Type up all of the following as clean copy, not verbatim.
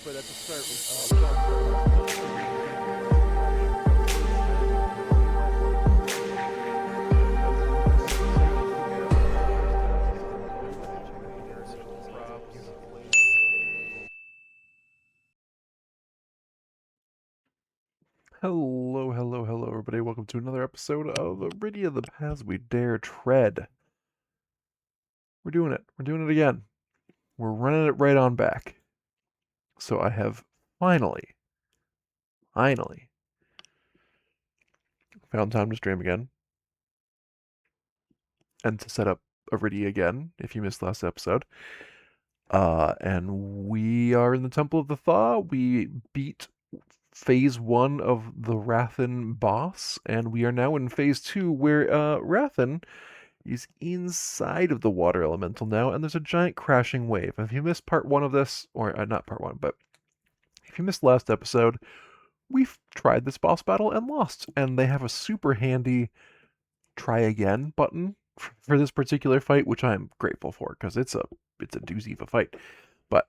but at the start, John. Hello, hello, hello, everybody. Welcome to another episode of Arydia, the Paths We Dare Tread. We're doing it. We're doing it again. We're running it right on back. So I have finally found time to stream again and to set up Arydia again, if you missed last episode. And we are in the Temple of the Thaw. We beat phase 1 of the Rathan boss, and we are now in phase 2 where Rathan is inside of the water elemental now, and there's a giant crashing wave. If you missed part 1 of this, or not part 1, but if you missed last episode, we've tried this boss battle and lost, and they have a super handy try again button for this particular fight, which I'm grateful for because it's a doozy of a fight. But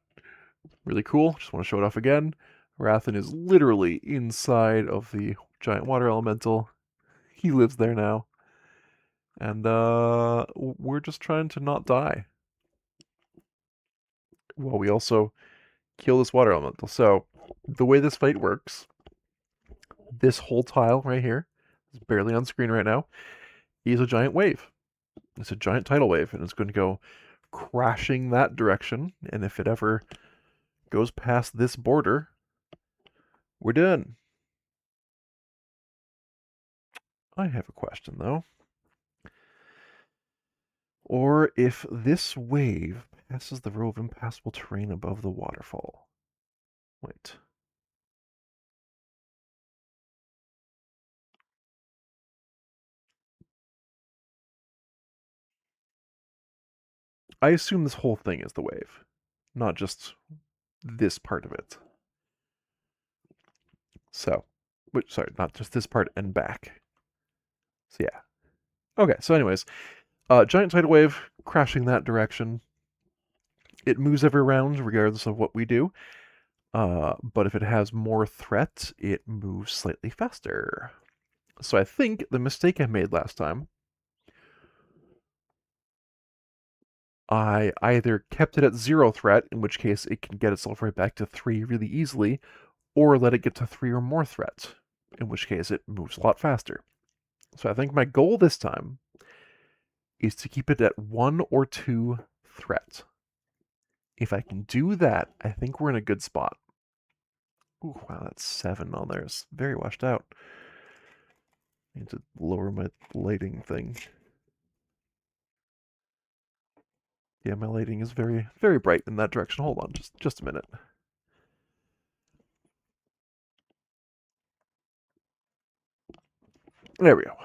really cool. Just want to show it off again. Rathan is literally inside of the giant water elemental. He lives there now. And we're just trying to not die. While we also kill this water elemental. So the way this fight works, this whole tile right here, is barely on screen right now, is a giant wave. It's a giant tidal wave, and it's going to go crashing that direction. And if it ever goes past this border, we're done. I have a question, though. Or if this wave passes the row of impassable terrain above the waterfall. Wait. I assume this whole thing is the wave, not just this part of it. So, sorry, not just this part and back. So yeah. Okay, so anyways, giant tidal wave crashing that direction. It moves every round regardless of what we do. But if it has more threat, it moves slightly faster. So I think the mistake I made last time, I either kept it at 0 threat, in which case it can get itself right back to 3 really easily, or let it get to 3 or more threat, in which case it moves a lot faster. So I think my goal this time is to keep it at 1 or 2 threat. If I can do that, I think we're in a good spot. Ooh, wow, that's 7 on there. It's very washed out. I need to lower my lighting thing. Yeah, my lighting is very, very bright in that direction. Hold on, just a minute. There we go.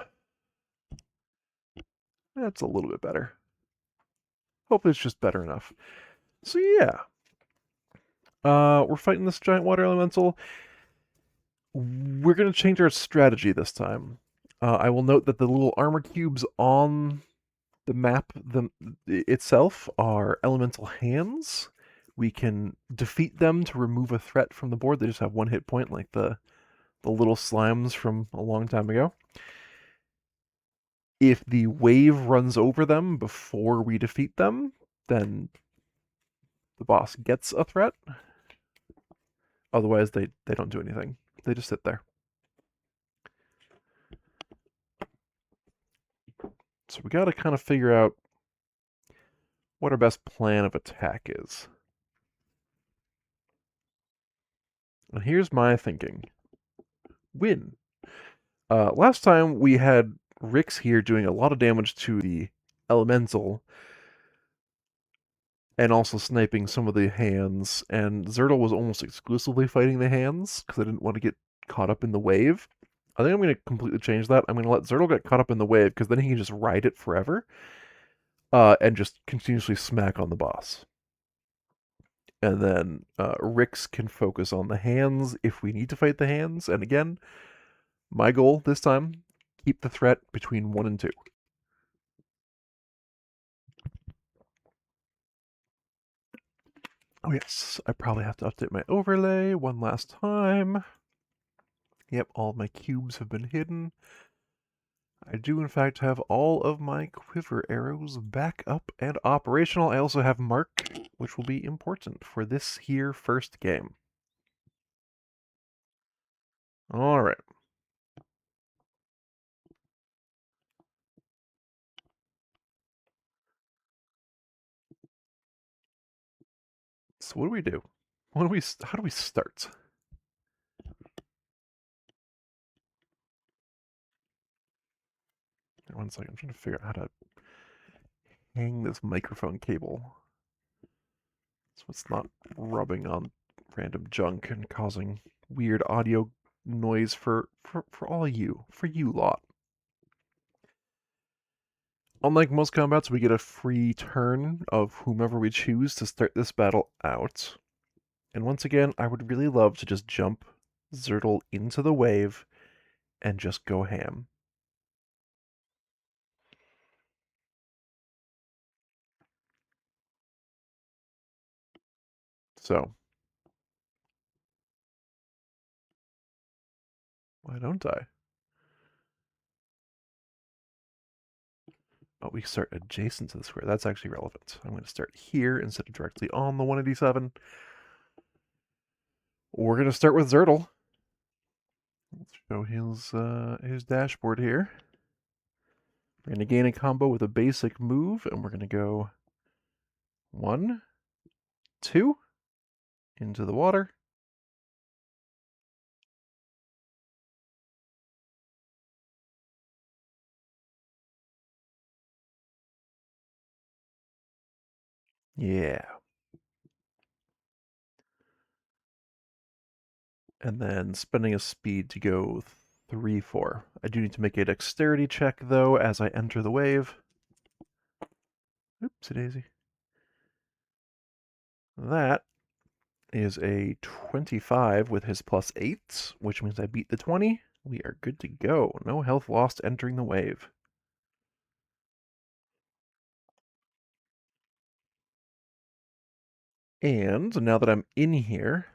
That's a little bit better. Hopefully it's just better enough. So yeah. We're fighting this giant water elemental. We're going to change our strategy this time. I will note that the little armor cubes on the map itself are elemental hands. We can defeat them to remove a threat from the board. They just have 1 hit point, like the little slimes from a long time ago. If the wave runs over them before we defeat them, then the boss gets a threat. Otherwise, they don't do anything. They just sit there. So we got to kind of figure out what our best plan of attack is. And here's my thinking. Win. Last time we had Rix here doing a lot of damage to the elemental and also sniping some of the hands, and Zertle was almost exclusively fighting the hands because I didn't want to get caught up in the wave. I think I'm going to completely change that. I'm going to let Zertle get caught up in the wave because then he can just ride it forever and just continuously smack on the boss. And then Rix can focus on the hands if we need to fight the hands. And again, my goal this time, keep the threat between 1 and 2. Oh yes, I probably have to update my overlay one last time. Yep, all of my cubes have been hidden. I do in fact have all of my quiver arrows back up and operational. I also have mark, which will be important for this here first game. Alright. So what do we do? How do we start? One second, I'm trying to figure out how to hang this microphone cable so it's not rubbing on random junk and causing weird audio noise for all of you, for you lot. Unlike most combats, we get a free turn of whomever we choose to start this battle out. And once again, I would really love to just jump Zertle into the wave and just go ham. So, why don't I? Oh, we start adjacent to the square. That's actually relevant. I'm going to start here instead of directly on the 187. We're going to start with Zertle. Let's show his dashboard here. We're going to gain a combo with a basic move, and we're going to go 1, 2, into the water. Yeah. And then spending a speed to go 3, 4. I do need to make a dexterity check, though, as I enter the wave. Oopsie daisy. That is a 25 with his plus 8, which means I beat the 20. We are good to go. No health lost entering the wave. And now that I'm in here,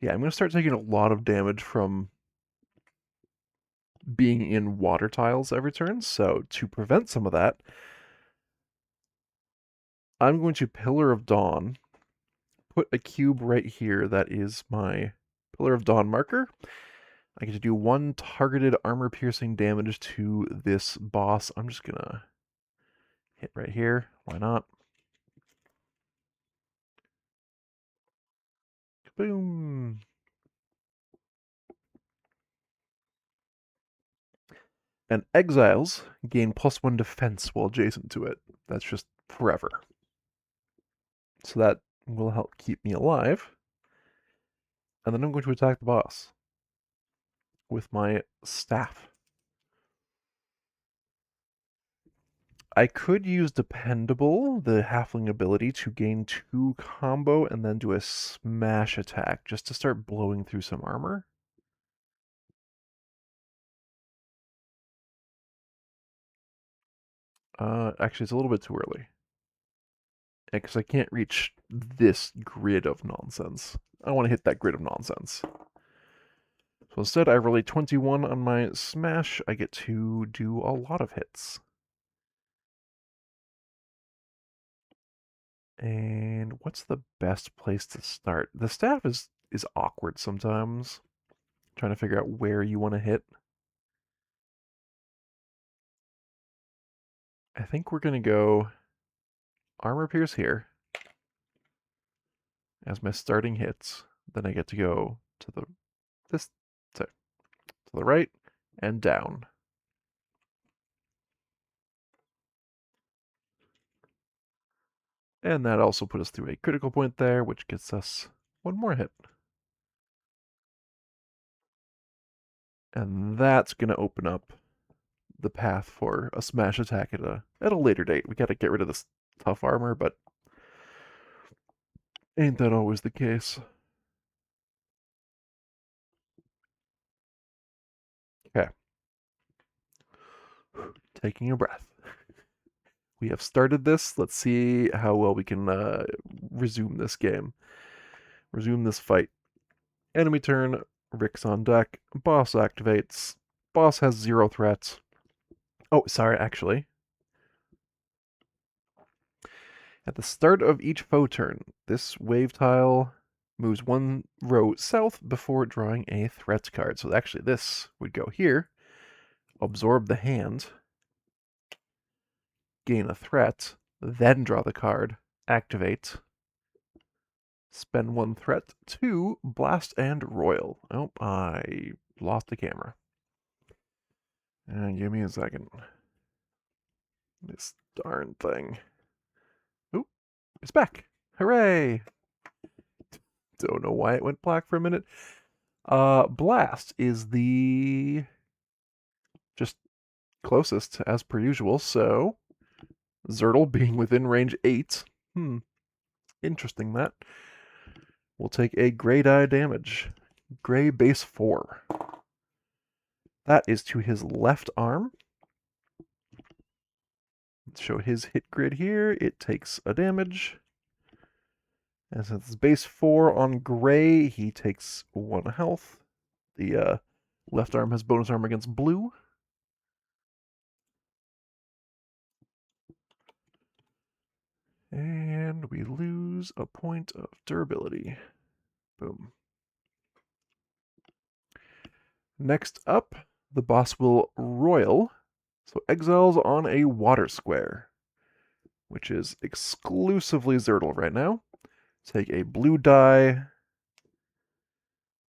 yeah, I'm going to start taking a lot of damage from being in water tiles every turn. So to prevent some of that, I'm going to Pillar of Dawn, put a cube right here that is my Pillar of Dawn marker. I get to do 1 targeted armor-piercing damage to this boss. I'm just gonna hit right here. Why not? Boom. And exiles gain +1 defense while adjacent to it. That's just forever. So that will help keep me alive. And then I'm going to attack the boss with my staff. I could use Dependable, the halfling ability, to gain 2 combo and then do a smash attack just to start blowing through some armor. Actually, it's a little bit too early. Because I can't reach this grid of nonsense. I want to hit that grid of nonsense. So instead, I roll a 21 on my smash. I get to do a lot of hits. And what's the best place to start? The staff is awkward sometimes. Trying to figure out where you want to hit. I think we're going to go Armor Pierce here as my starting hits. Then I get to go to to the right and down. And that also put us through a critical point there, which gets us 1 more hit. And that's going to open up the path for a smash attack at a later date. We got to get rid of this tough armor, but ain't that always the case? Okay. Taking a breath. We have started this. Let's see how well we can resume this game. Resume this fight. Enemy turn. Rick's on deck. Boss activates. Boss has 0 threats. Oh, sorry, actually. At the start of each foe turn, this wave tile moves 1 row south before drawing a threat card. So actually this would go here, absorb the hand, gain a threat, then draw the card, activate, spend 1 threat to blast and royal. Oh, I lost the camera. And give me a second. This darn thing. Oop, it's back. Hooray! Don't know why it went black for a minute. Blast is the just closest as per usual, so Zertle being within range 8. Interesting that. We'll take a gray die damage. Gray base 4. That is to his left arm. Let's show his hit grid here. It takes a damage. And since it's base 4 on gray, he takes 1 health. The left arm has bonus armor against blue. And we lose a point of durability. Boom. Next up, the boss will royal, so exiles on a water square, which is exclusively Zertle right now. Take a blue die,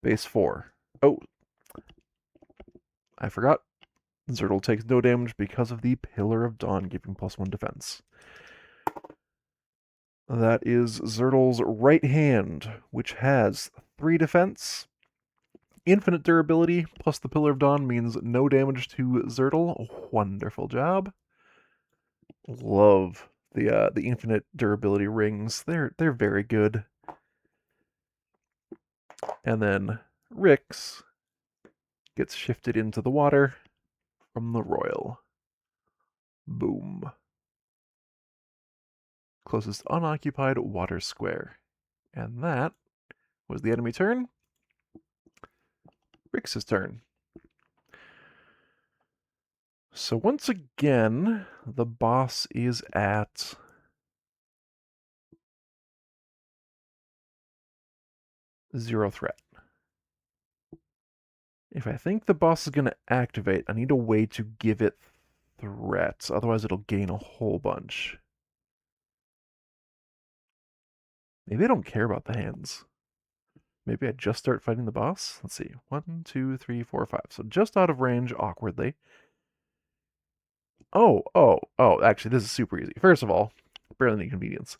base 4. Oh, I forgot. Zertle takes no damage because of the Pillar of Dawn, giving +1 defense. That is Zertle's right hand, which has 3 defense. Infinite durability plus the Pillar of Dawn means no damage to Zertle. Wonderful job. Love the infinite durability rings. They're very good. And then Rix gets shifted into the water from the royal. Boom. Closest unoccupied water square. And that was the enemy turn. Rix's turn. So once again, the boss is at 0 threat. If I think the boss is going to activate, I need a way to give it threats. Otherwise, it'll gain a whole bunch. Maybe I don't care about the hands. Maybe I just start fighting the boss? Let's see. 1, 2, 3, 4, 5. So just out of range, awkwardly. Oh, actually, this is super easy. First of all, barely any inconvenience.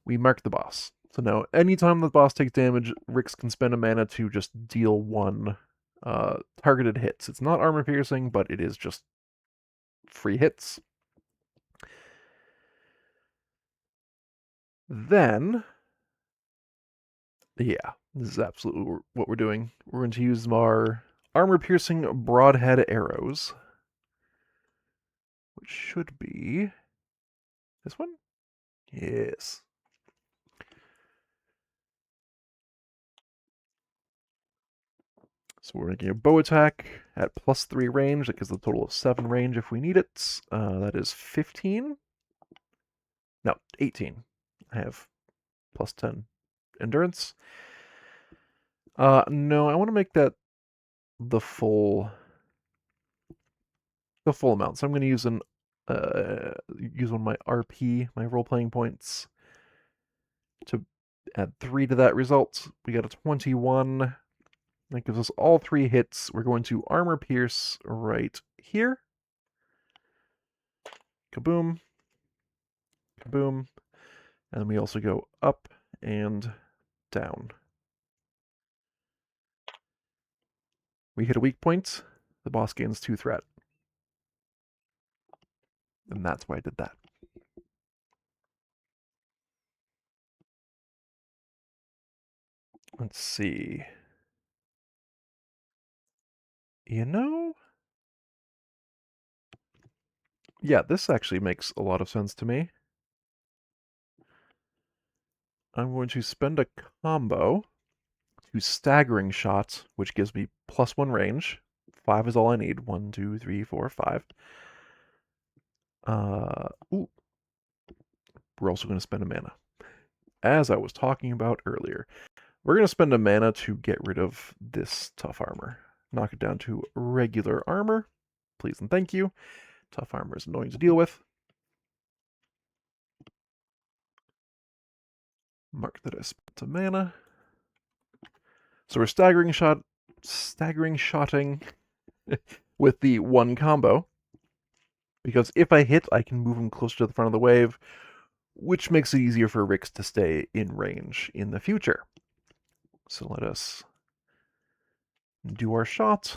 We mark the boss. So now, anytime the boss takes damage, Rix can spend a mana to just deal 1 targeted hits. It's not armor piercing, but it is just free hits. Then, yeah, this is absolutely what we're doing. We're going to use our armor-piercing broadhead arrows, which should be this one? Yes. So we're making a bow attack at +3 range. That gives a total of 7 range if we need it. That is 15. No, 18. I have +10 endurance. No, I want to make that the full amount. So I'm going to use use one of my RP, my role playing points, to add 3 to that result. We got a 21. That gives us all 3 hits. We're going to armor pierce right here. Kaboom. Kaboom. And then we also go up and down. We hit a weak point. The boss gains 2 threat. And that's why I did that. Let's see. You know, Yeah, this actually makes a lot of sense to me. I'm going to spend a combo to staggering shots, which gives me +1 range. 5 is all I need. 1, 2, 3, 4, 5. Ooh, we're also going to spend a mana. As I was talking about earlier, we're going to spend a mana to get rid of this tough armor. Knock it down to regular armor. Please and thank you. Tough armor is annoying to deal with. Mark that I spent a mana. So we're staggering shotting with the 1 combo. Because if I hit, I can move him closer to the front of the wave, which makes it easier for Rix to stay in range in the future. So let us do our shot.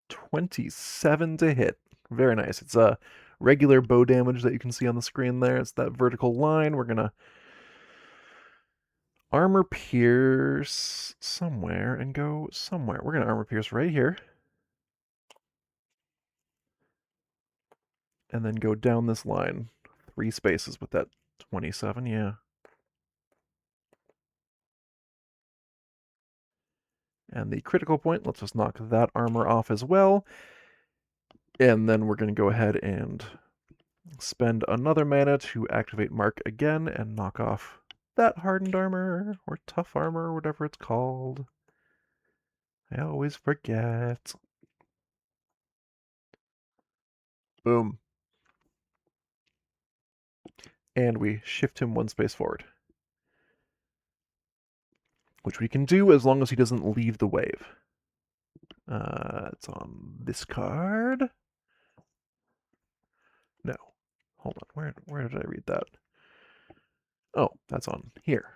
27 to hit. Very nice. It's a regular bow damage that you can see on the screen there. It's that vertical line. We're going to armor pierce somewhere and go somewhere. We're going to armor pierce right here. And then go down this line. 3 spaces with that 27, yeah. And the critical point, let's just knock that armor off as well. And then we're going to go ahead and spend another mana to activate Mark again and knock off that hardened armor, or tough armor, whatever it's called. I always forget. Boom. And we shift him 1 space forward. Which we can do as long as he doesn't leave the wave. It's on this card. No. Hold on. Where did I read that? Oh, that's on here.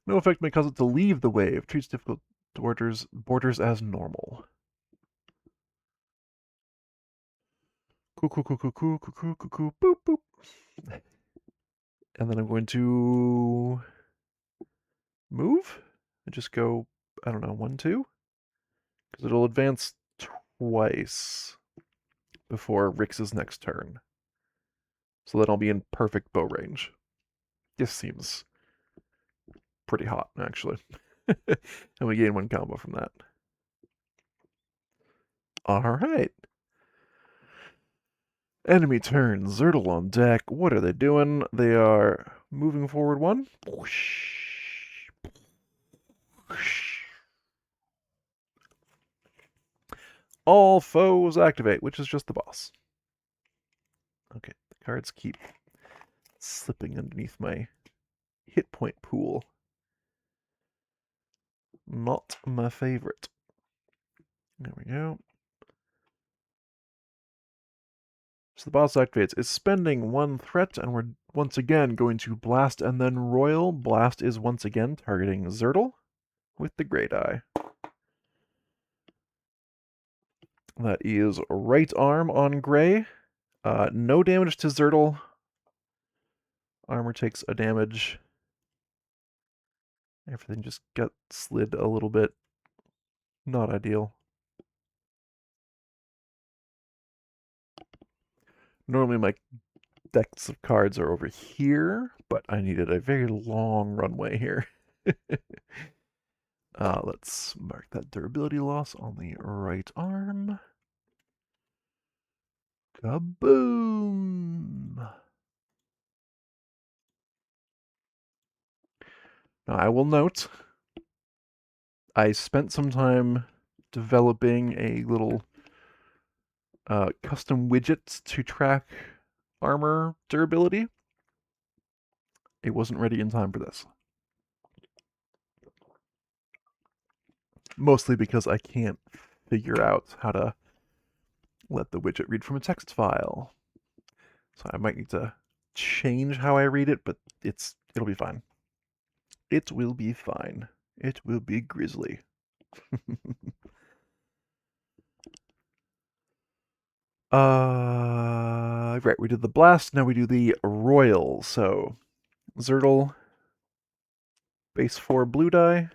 No effect may cause it to leave the wave. Treats difficult borders as normal. Boop, boop. And then I'm going to move and just go, I don't know, 1, 2? Because it'll advance twice before Rix's next turn. So then I'll be in perfect bow range. This seems pretty hot, actually. And we gain 1 combo from that. Alright. Enemy turn. Zertle on deck. What are they doing? They are moving forward 1. All foes activate, which is just the boss. Okay, the cards keep slipping underneath my hit point pool. Not my favorite. There we go. So the boss activates. It's spending 1 threat, and we're once again going to Blast and then Royal. Blast is once again targeting Zertle with the Great Eye. That is right arm on Gray. No damage to Zertle. Armor takes a damage. Everything just got slid a little bit. Not ideal. Normally my decks of cards are over here, but I needed a very long runway here. Let's mark that durability loss on the right arm. Kaboom! Now I will note, I spent some time developing a little custom widget to track armor durability. It wasn't ready in time for this. Mostly because I can't figure out how to let the widget read from a text file. So I might need to change how I read it, but it'll be fine. It will be fine. It will be grisly. Right, we did the blast, now we do the royal. So Zertle, base 4 blue die.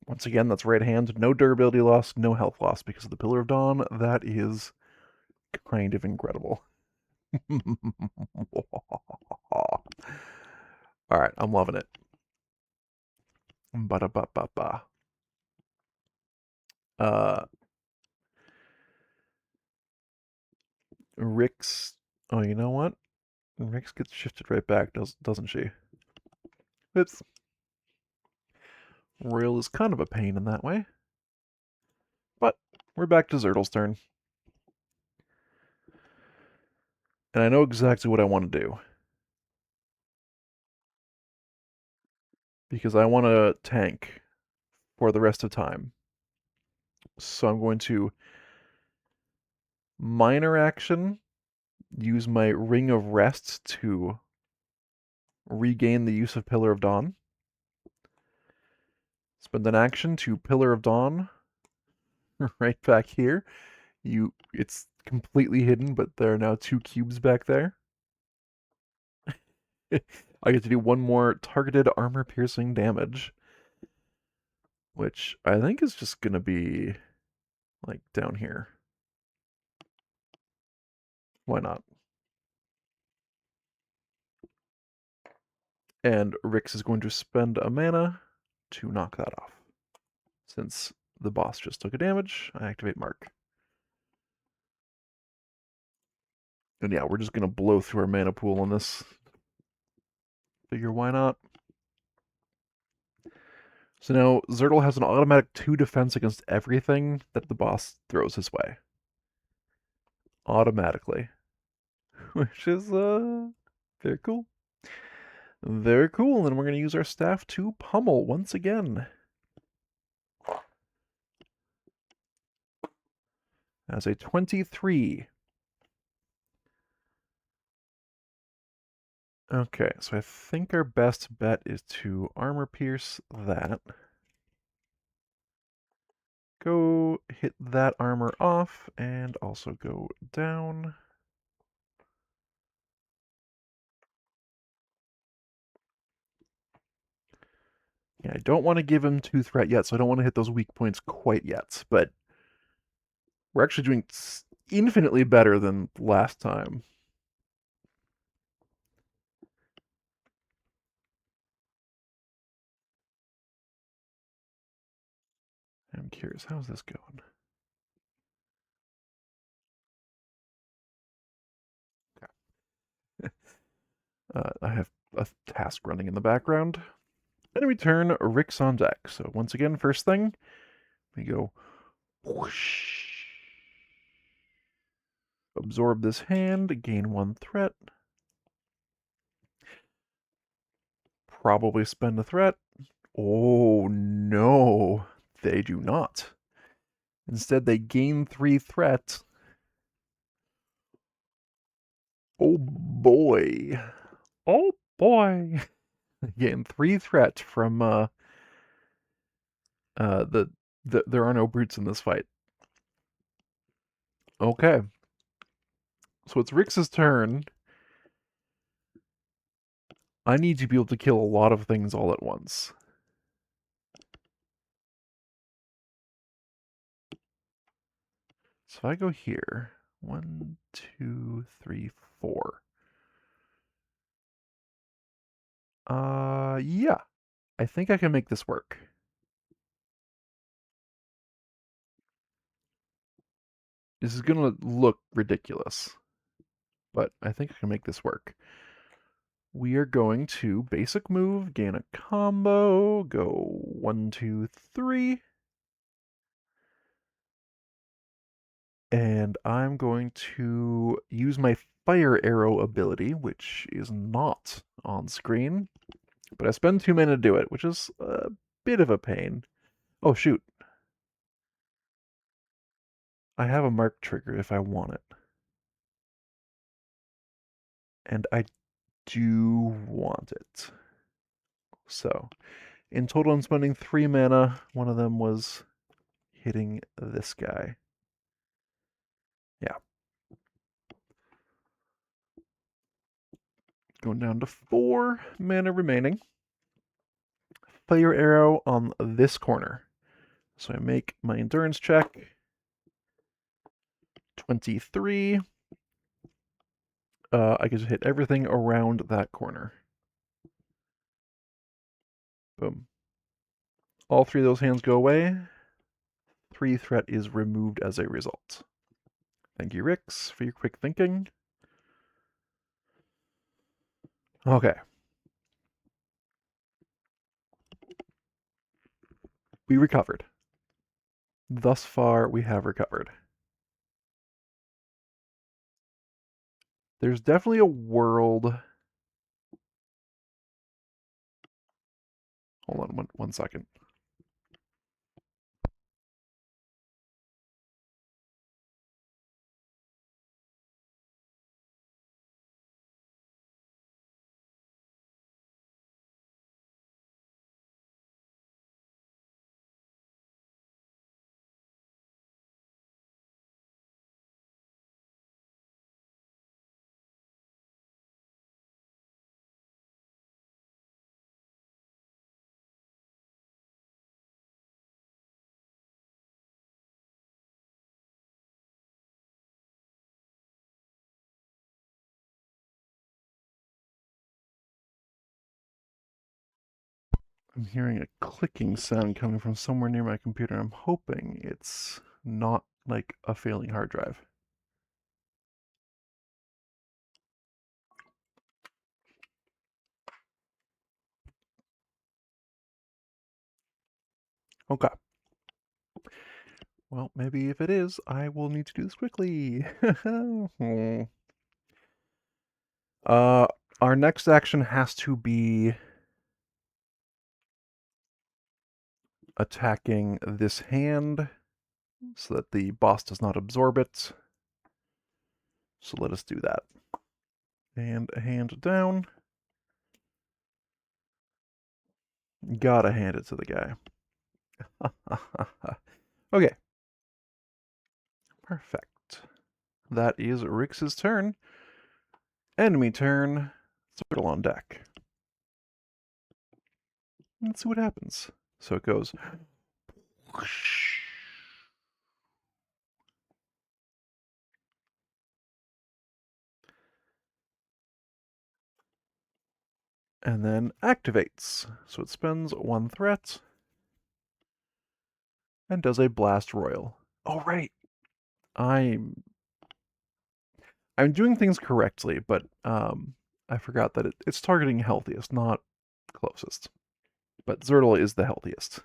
Once again, that's right hand. No durability loss, no health loss because of the Pillar of Dawn. That is kind of incredible. All right, I'm loving it. Ba-da-ba-ba-ba. Uh, Rick's. Oh, you know what? Rick's gets shifted right back, doesn't she? Oops. Royal is kind of a pain in that way. But we're back to Zertle's turn. And I know exactly what I want to do. Because I want to tank for the rest of time. So I'm going to minor action, use my Ring of Rest to regain the use of Pillar of Dawn. Spend an action to Pillar of Dawn right back here. It's completely hidden, but there are now 2 cubes back there. I get to do 1 more targeted armor piercing damage, which I think is just gonna be like down here. Why not? And Rix is going to spend a mana to knock that off. Since the boss just took a damage, I activate Mark. And yeah, we're just gonna blow through our mana pool on this. Figure why not? So now Zertle has an automatic 2 defense against everything that the boss throws his way. Automatically. Which is very cool. Very cool. And we're gonna use our staff to pummel once again. As a 23. Okay, so I think our best bet is to armor pierce that. Go hit that armor off, and also go down. Yeah, I don't want to give him 2 threat yet, so I don't want to hit those weak points quite yet, but we're actually doing infinitely better than last time. I'm curious, how's this going? I have a task running in the background. Then we turn Rick's on deck. So once again, first thing, we go whoosh. Absorb this hand, gain 1 threat. Probably spend a threat. Oh no, they do not. Instead, they gain 3 threat. Oh boy. Oh boy. Gain 3 threat from there are no brutes in this fight. Okay. So it's Rix's turn. I need to be able to kill a lot of things all at once. So I go here. 1, 2, 3, 4. Yeah. I think I can make this work. This is gonna look ridiculous, but I think I can make this work. We are going to basic move, gain a combo, go 1, 2, 3. And I'm going to use my fire arrow ability, which is not on screen, but I spend 2 mana to do it, which is a bit of a pain. Oh shoot. I have a mark trigger if I want it. And I do want it. So, in total I'm spending 3 mana. One of them was hitting this guy. Yeah. Going down to 4 mana remaining. Fire arrow on this corner. So I make my endurance check. 23. I can just hit everything around that corner. Boom. All three of those hands go away. 3 threat is removed as a result. Thank you, Rix, for your quick thinking. Okay. We recovered. Thus far, we have recovered. There's definitely a world. Hold on one second. I'm hearing a clicking sound coming from somewhere near my computer. I'm hoping it's not like a failing hard drive. Okay. Well, maybe if it is, I will need to do this quickly. uh, our next action has to be attacking this hand so that the boss does not absorb it. So let us do that. And a hand down. Gotta hand it to the guy. Okay. Perfect. That is Rix's turn. Enemy turn. Circle on deck. Let's see what happens. So it goes. And then activates. So it spends 1 threat and does a blast royal. Oh right. I'm I'm doing things correctly, but I forgot that it's targeting healthiest, not closest. But Zertle is the healthiest.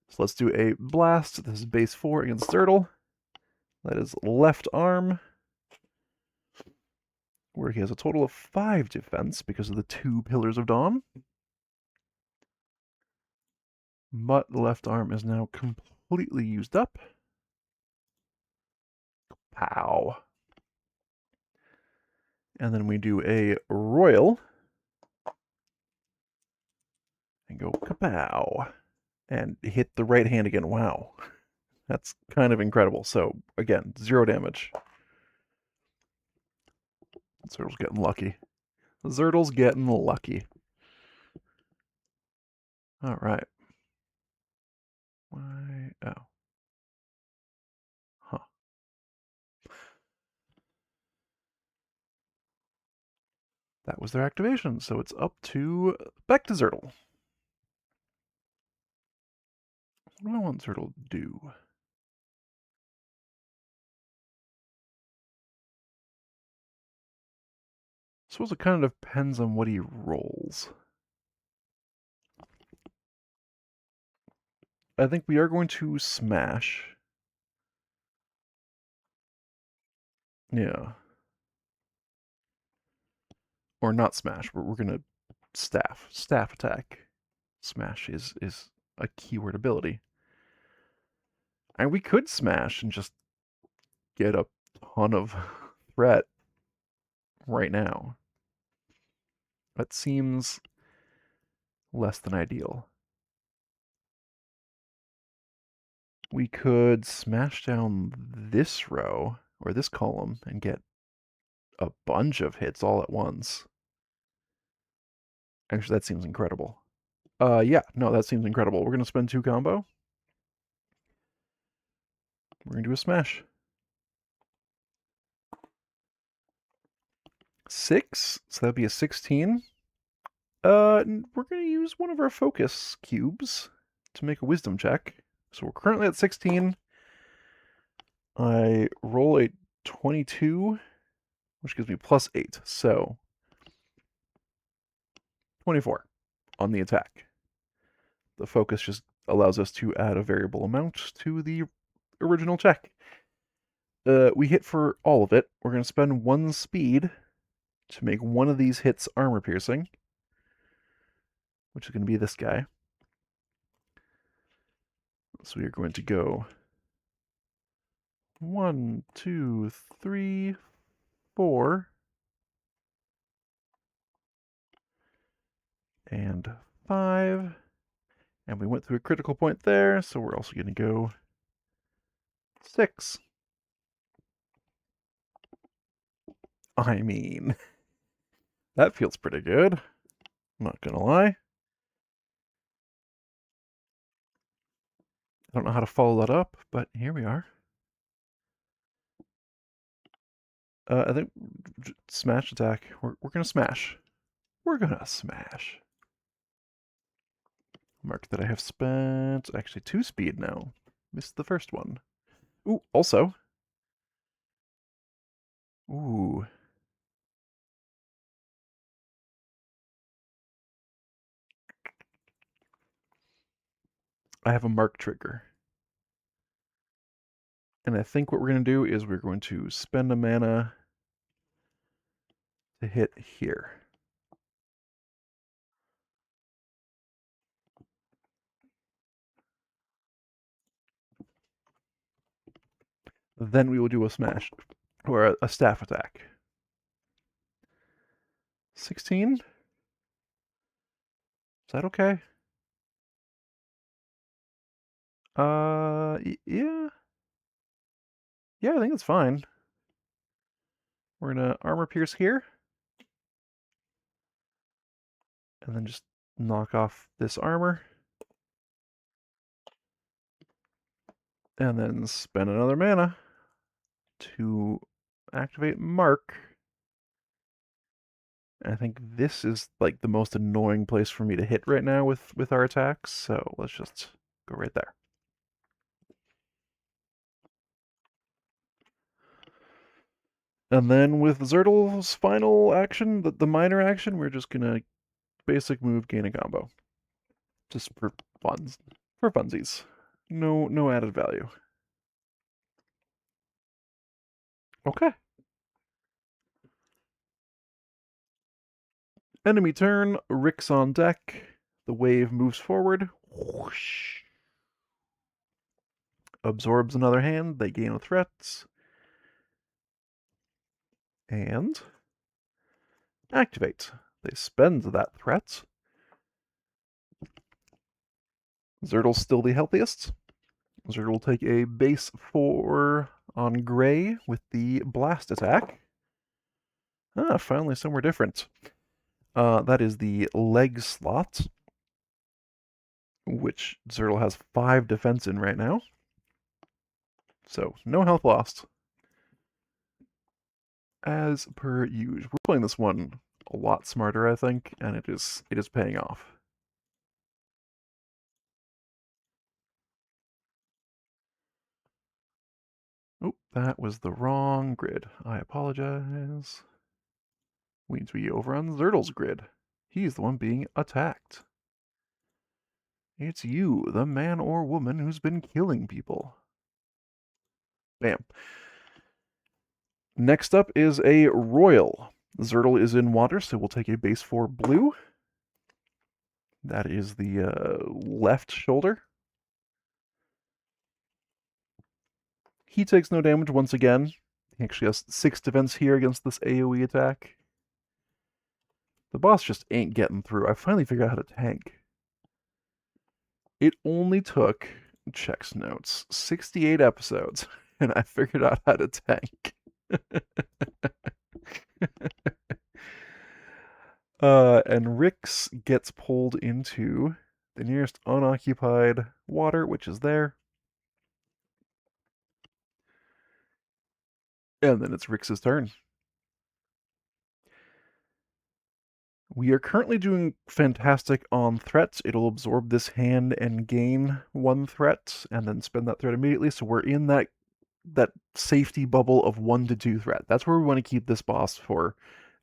So let's do a blast. This is base 4 against Zertle. That is left arm, where he has a total of 5 defense because of the 2 Pillars of Dawn. But left arm is now completely used up. Pow. And then we do a royal. And go kapow. And hit the right hand again. Wow. That's kind of incredible. So, again, 0 damage. Zertle's getting lucky. Zertle's getting lucky. Alright. Why? Oh. Huh. That was their activation, so it's up to back to Zertle. What do I want Zertle to do? I suppose it kind of depends on what he rolls. I think we are going to smash. Yeah. Or not smash, but we're gonna staff attack. Smash is a keyword ability. And we could smash and just get a ton of threat right now. That seems less than ideal. We could smash down this row or this column and get a bunch of hits all at once. Actually, that seems incredible. Yeah, no, that seems incredible. We're gonna spend 2 combo. We're gonna do a smash. 6, so that'd be a 16. We're going to use one of our focus cubes to make a wisdom check. So we're currently at 16. I roll a 22, which gives me plus 8. So 24 on the attack. The focus just allows us to add a variable amount to the original check. We hit for all of it. We're going to spend 1 speed to make one of these hits armor piercing, which is going to be this guy. So we are going to go 1, 2, 3, 4, and 5. And we went through a critical point there, so we're also going to go 6. I mean, that feels pretty good. I'm not going to lie. I don't know how to follow that up, but here we are. I think smash attack. We're going to smash. We're going to smash. Mark that I have spent actually 2 speed now. Missed the first one. Ooh, also. Ooh. I have a mark trigger. And I think what we're going to do is we're going to spend a mana to hit here. Then we will do a smash, or a staff attack. 16? Is that okay? Yeah. Yeah, I think it's fine. We're gonna armor pierce here. And then just knock off this armor. And then spend another mana to activate Mark. And I think this is like the most annoying place for me to hit right now with our attacks, so let's just go right there. And then with Zertle's final action, the minor action, we're just gonna basic move, gain a combo. Just for funs. For funsies. No added value. Okay. Enemy turn, Rick's on deck. The wave moves forward. Whoosh. Absorbs another hand, they gain a threat. And activate. They spend that threat. Zertle's still the healthiest. Zertle will take a base 4 on Gray with the blast attack. Ah, finally somewhere different. That is the leg slot, which Zertle has 5 defense in right now. So, no health lost. As per usual. We're playing this one a lot smarter, I think, and it is paying off. Oh, that was the wrong grid. I apologize. We need to be over on Zertle's grid. He's the one being attacked. It's you, the man or woman who's been killing people. Bam. Next up is a Royal. Zertle is in water, so we'll take a base 4 blue. That is the left shoulder. He takes no damage once again. He actually has 6 defense here against this AoE attack. The boss just ain't getting through. I finally figured out how to tank. It only took, checks notes, 68 episodes, and I figured out how to tank. And Rix gets pulled into the nearest unoccupied water, which is there. And then it's Rix's turn. We are currently doing fantastic on threats. It'll absorb this hand and gain 1 threat, and then spend that threat immediately, so we're in that safety bubble of 1 to 2 threat. That's where we want to keep this boss for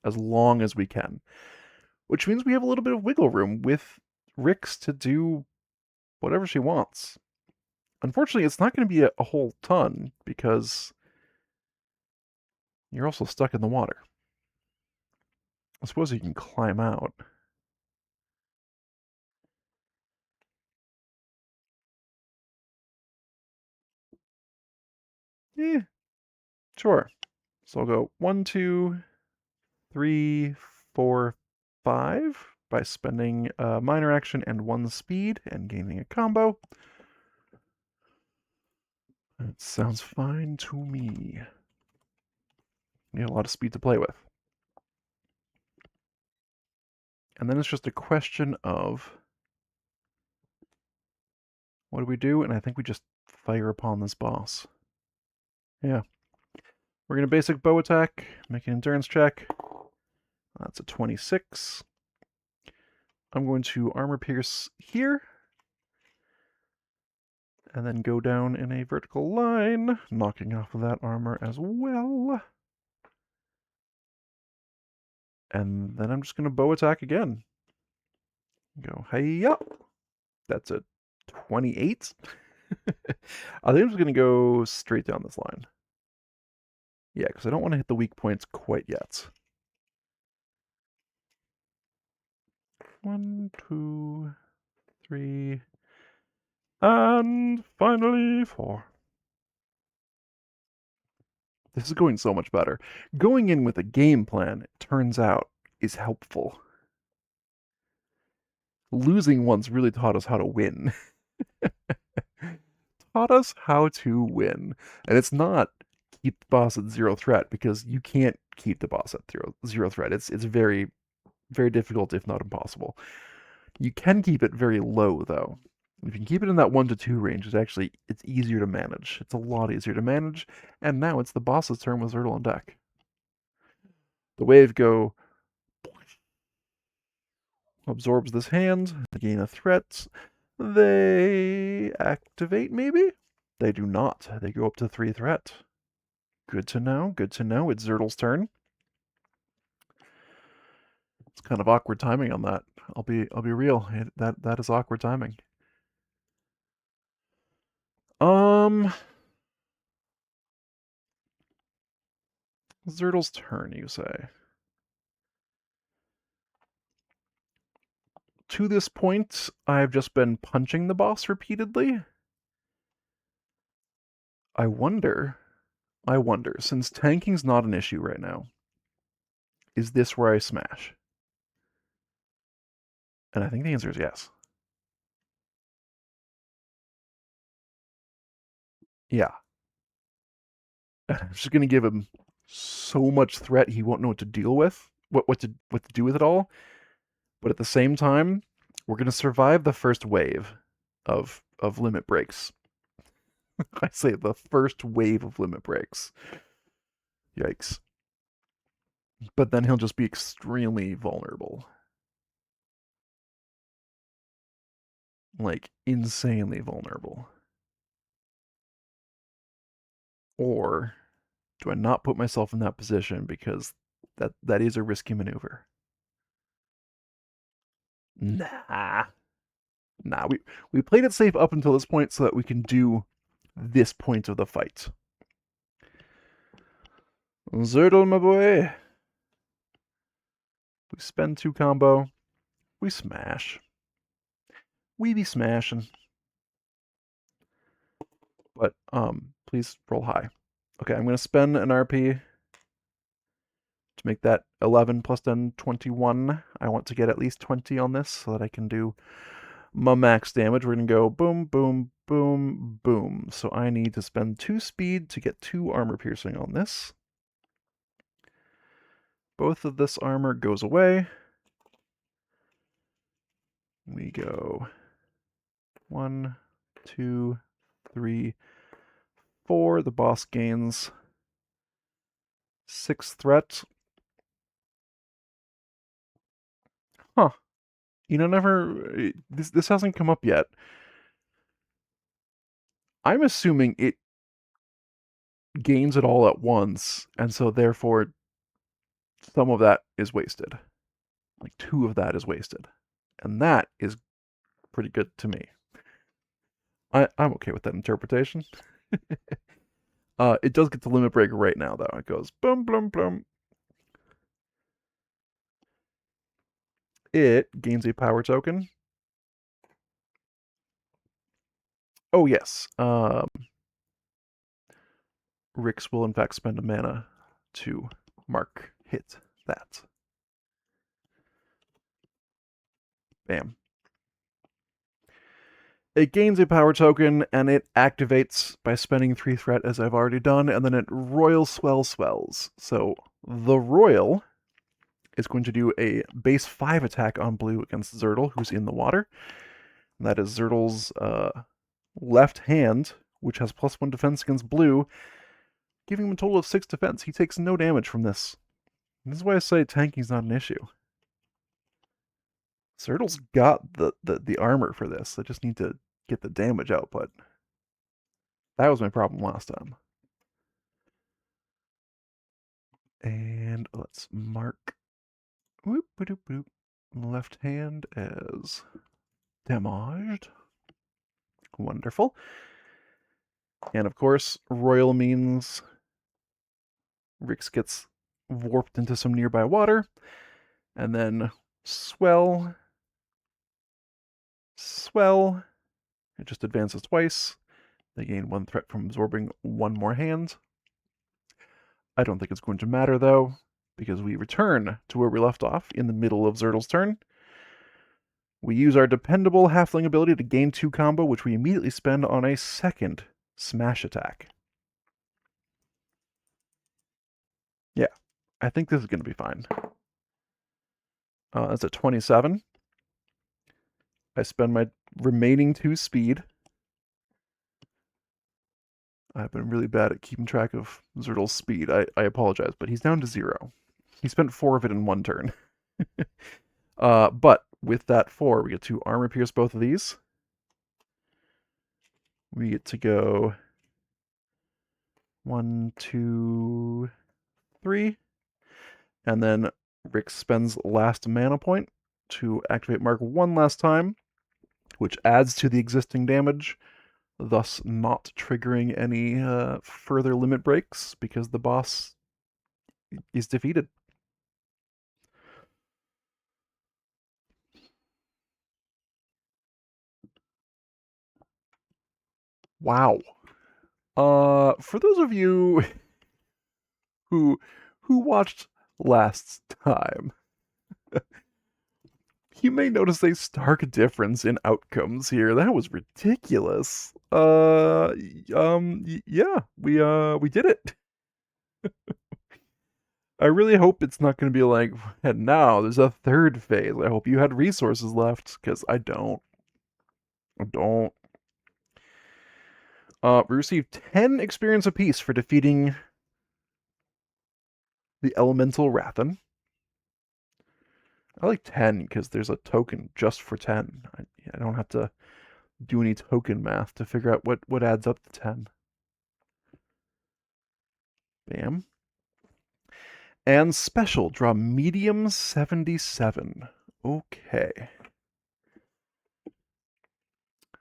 as long as we can. Which means we have a little bit of wiggle room with Rix to do whatever she wants. Unfortunately, it's not going to be a whole ton, because you're also stuck in the water. I suppose you can climb out. Eh, sure. So I'll go 1, 2, 3, 4, 5 by spending a minor action and 1 speed and gaining a combo. That sounds fine to me. You have a lot of speed to play with. And then it's just a question of what do we do? And I think we just fire upon this boss. Yeah. We're going to basic bow attack, make an endurance check. That's a 26. I'm going to armor pierce here, and then go down in a vertical line, knocking off of that armor as well. And then I'm just going to bow attack again. Go, hey-ya! That's a 28. I think I'm just going to go straight down this line. Yeah, because I don't want to hit the weak points quite yet. 1, 2, 3, and finally 4. This is going so much better. Going in with a game plan, it turns out, is helpful. Losing once really taught us how to win. Taught us how to win. And it's not keep the boss at 0 threat, because you can't keep the boss at 0 threat. It's very, very difficult, if not impossible. You can keep it very low, though. If you can keep it in that 1 to 2 range, it's easier to manage. It's a lot easier to manage, and now it's the boss's turn with Zertle on deck. The wave go absorbs this hand, they gain a threat. They activate, maybe? They do not. They go up to 3 threat. Good to know, good to know. It's Zertle's turn. It's kind of awkward timing on that. I'll be real. That is awkward timing. Zertle's turn, you say? To this point, I've just been punching the boss repeatedly. I wonder, since tanking's not an issue right now, is this where I smash? And I think the answer is yes. Yeah. I'm just gonna give him so much threat he won't know what to deal with, what to do with it all. But at the same time, we're gonna survive the first wave of limit breaks. I say the first wave of limit breaks. Yikes. But then he'll just be extremely vulnerable. Like, insanely vulnerable. Or do I not put myself in that position, because that is a risky maneuver? Nah. Nah, we played it safe up until this point so that we can do this point of the fight. Zertle, my boy. We spend 2 combo. We smash. We be smashing. But, please roll high. Okay, I'm going to spend an RP to make that 11 plus 10, 21. I want to get at least 20 on this so that I can do my max damage. We're going to go boom, boom, boom, boom. So I need to spend 2 speed to get 2 armor piercing on this. Both of this armor goes away. We go 1, 2, 3, 4. The boss gains 6 threat. Huh. You know, never... This hasn't come up yet. I'm assuming it gains it all at once, and so therefore some of that is wasted. Like 2 of that is wasted. And that is pretty good to me. I'm okay with that interpretation. It does get the limit break right now, though. It goes boom, boom, boom. It gains a power token. Oh, yes. Rix will, in fact, spend a mana to mark hit that. Bam. It gains a power token, and it activates by spending 3 threat, as I've already done, and then it Royal swells. So the Royal is going to do a base 5 attack on blue against Zertle, who's in the water. And that is Zertle's left hand, which has +1 defense against blue, giving him a total of 6 defense. He takes no damage from this. And this is why I say tanking's not an issue. Zertle's got the armor for this. I just need to get the damage output. That was my problem last time. And let's mark whoop, boop, boop, left hand as damaged. Wonderful. And of course, Royal means Rix gets warped into some nearby water, and then swell. It just advances twice. They gain 1 threat from absorbing 1 more hand. I don't think it's going to matter, though, because we return to where we left off in the middle of Zertle's turn. We use our dependable halfling ability to gain 2 combo, which we immediately spend on a second smash attack. Yeah, I think this is going to be fine. That's a 27. I spend my remaining 2 speed. I've been really bad at keeping track of Zertle's speed. I apologize, but he's down to 0. He spent 4 of it in 1 turn. But with that 4, we get to armor pierce both of these. We get to go 1, 2, 3. And then Rick spends last mana point to activate Mark 1 last time, which adds to the existing damage, thus not triggering any further limit breaks because the boss is defeated. Wow. For those of you who watched last time, you may notice a stark difference in outcomes here. That was ridiculous. Yeah, we did it. I really hope it's not going to be like, and now there's a third phase. I hope you had resources left, because I don't. I don't. We received 10 experience apiece for defeating the Elemental Rathan. I like 10 because there's a token just for 10. I don't have to do any token math to figure out what adds up to 10. Bam. And special, draw medium 77. Okay.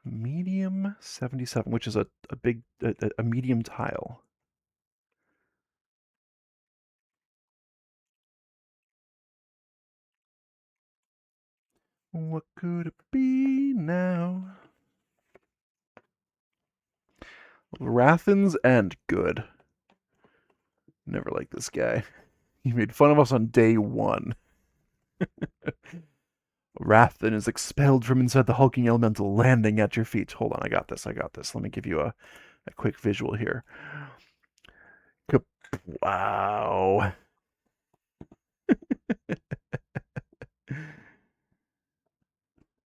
Medium 77, which is a medium tile. What could it be now? Rathan's End. Good. Never liked this guy. He made fun of us on day 1. Rathan is expelled from inside the hulking elemental, landing at your feet. Hold on, I got this. Let me give you a quick visual here. Wow. I'm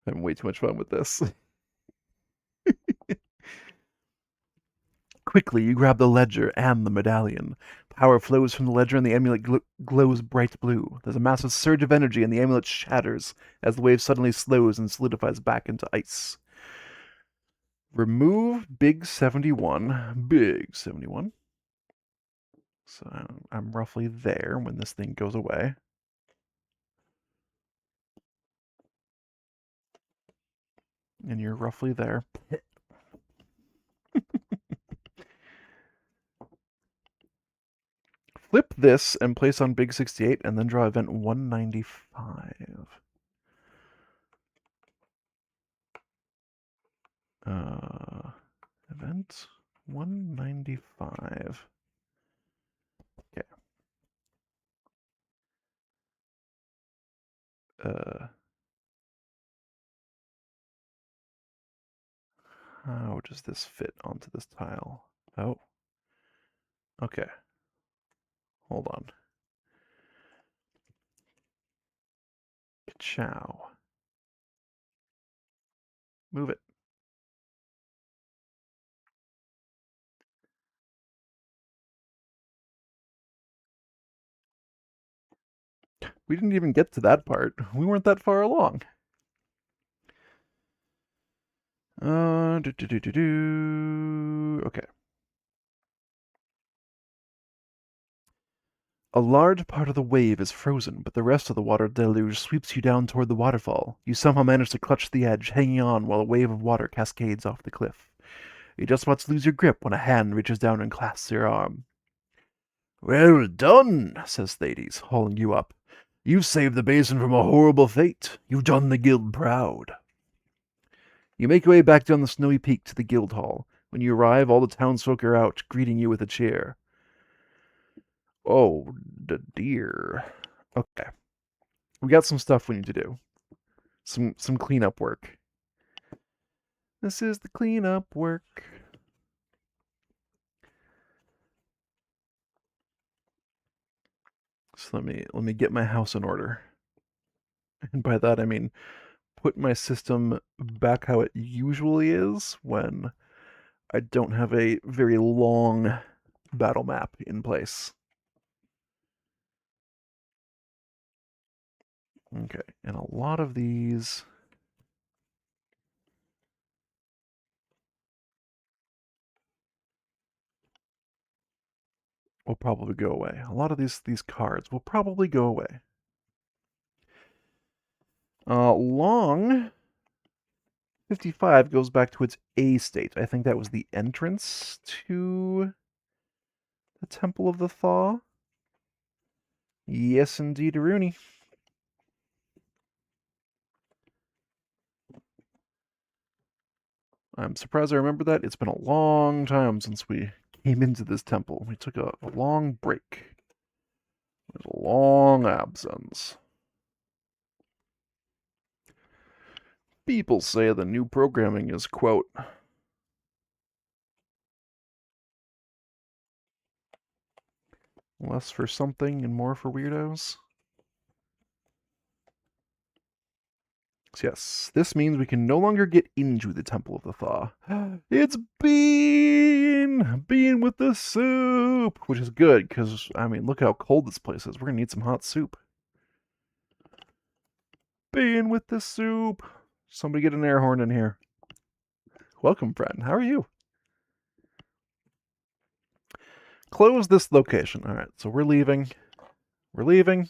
having way too much fun with this. Quickly, you grab the ledger and the medallion. Power flows from the ledger and the amulet glows bright blue. There's a massive surge of energy and the amulet shatters as the wave suddenly slows and solidifies back into ice. Remove Big 71. Big 71. So I'm roughly there when this thing goes away. And you're roughly there. Flip this and place on Big 68 and then draw event 195. Event 195. Okay. How does this fit onto this tile? Oh. Okay. Hold on. Chow. Move it. We didn't even get to that part. We weren't that far along. Okay. A large part of the wave is frozen, but the rest of the water deluge sweeps you down toward the waterfall. You somehow manage to clutch the edge, hanging on while a wave of water cascades off the cliff. You're just about to lose your grip when a hand reaches down and clasps your arm. Well done, says Thades, hauling you up. You've saved the basin from a horrible fate. You've done the guild proud. You make your way back down the snowy peak to the guild hall. When you arrive, all the townsfolk are out, greeting you with a cheer. Oh, dear. Okay. We got some stuff we need to do. Some cleanup work. This is the cleanup work. So let me get my house in order. And by that I mean put my system back how it usually is when I don't have a very long battle map in place. Okay, and a lot of these will probably go away. A lot of these cards will probably go away. Long 55 goes back to its A state. I think that was the entrance to the Temple of the Thaw. Yes, indeed, Rooney. I'm surprised I remember that. It's been a long time since we came into this temple. We took a long break. It was a long absence. People say the new programming is, quote, less for something and more for weirdos. So yes, this means we can no longer get into the Temple of the Thaw. It's Bean with the soup, which is good because, I mean, look how cold this place is. We're going to need some hot soup. Bean with the soup. Somebody get an air horn in here. Welcome, friend. How are you? Close this location. All right, so we're leaving. We're leaving.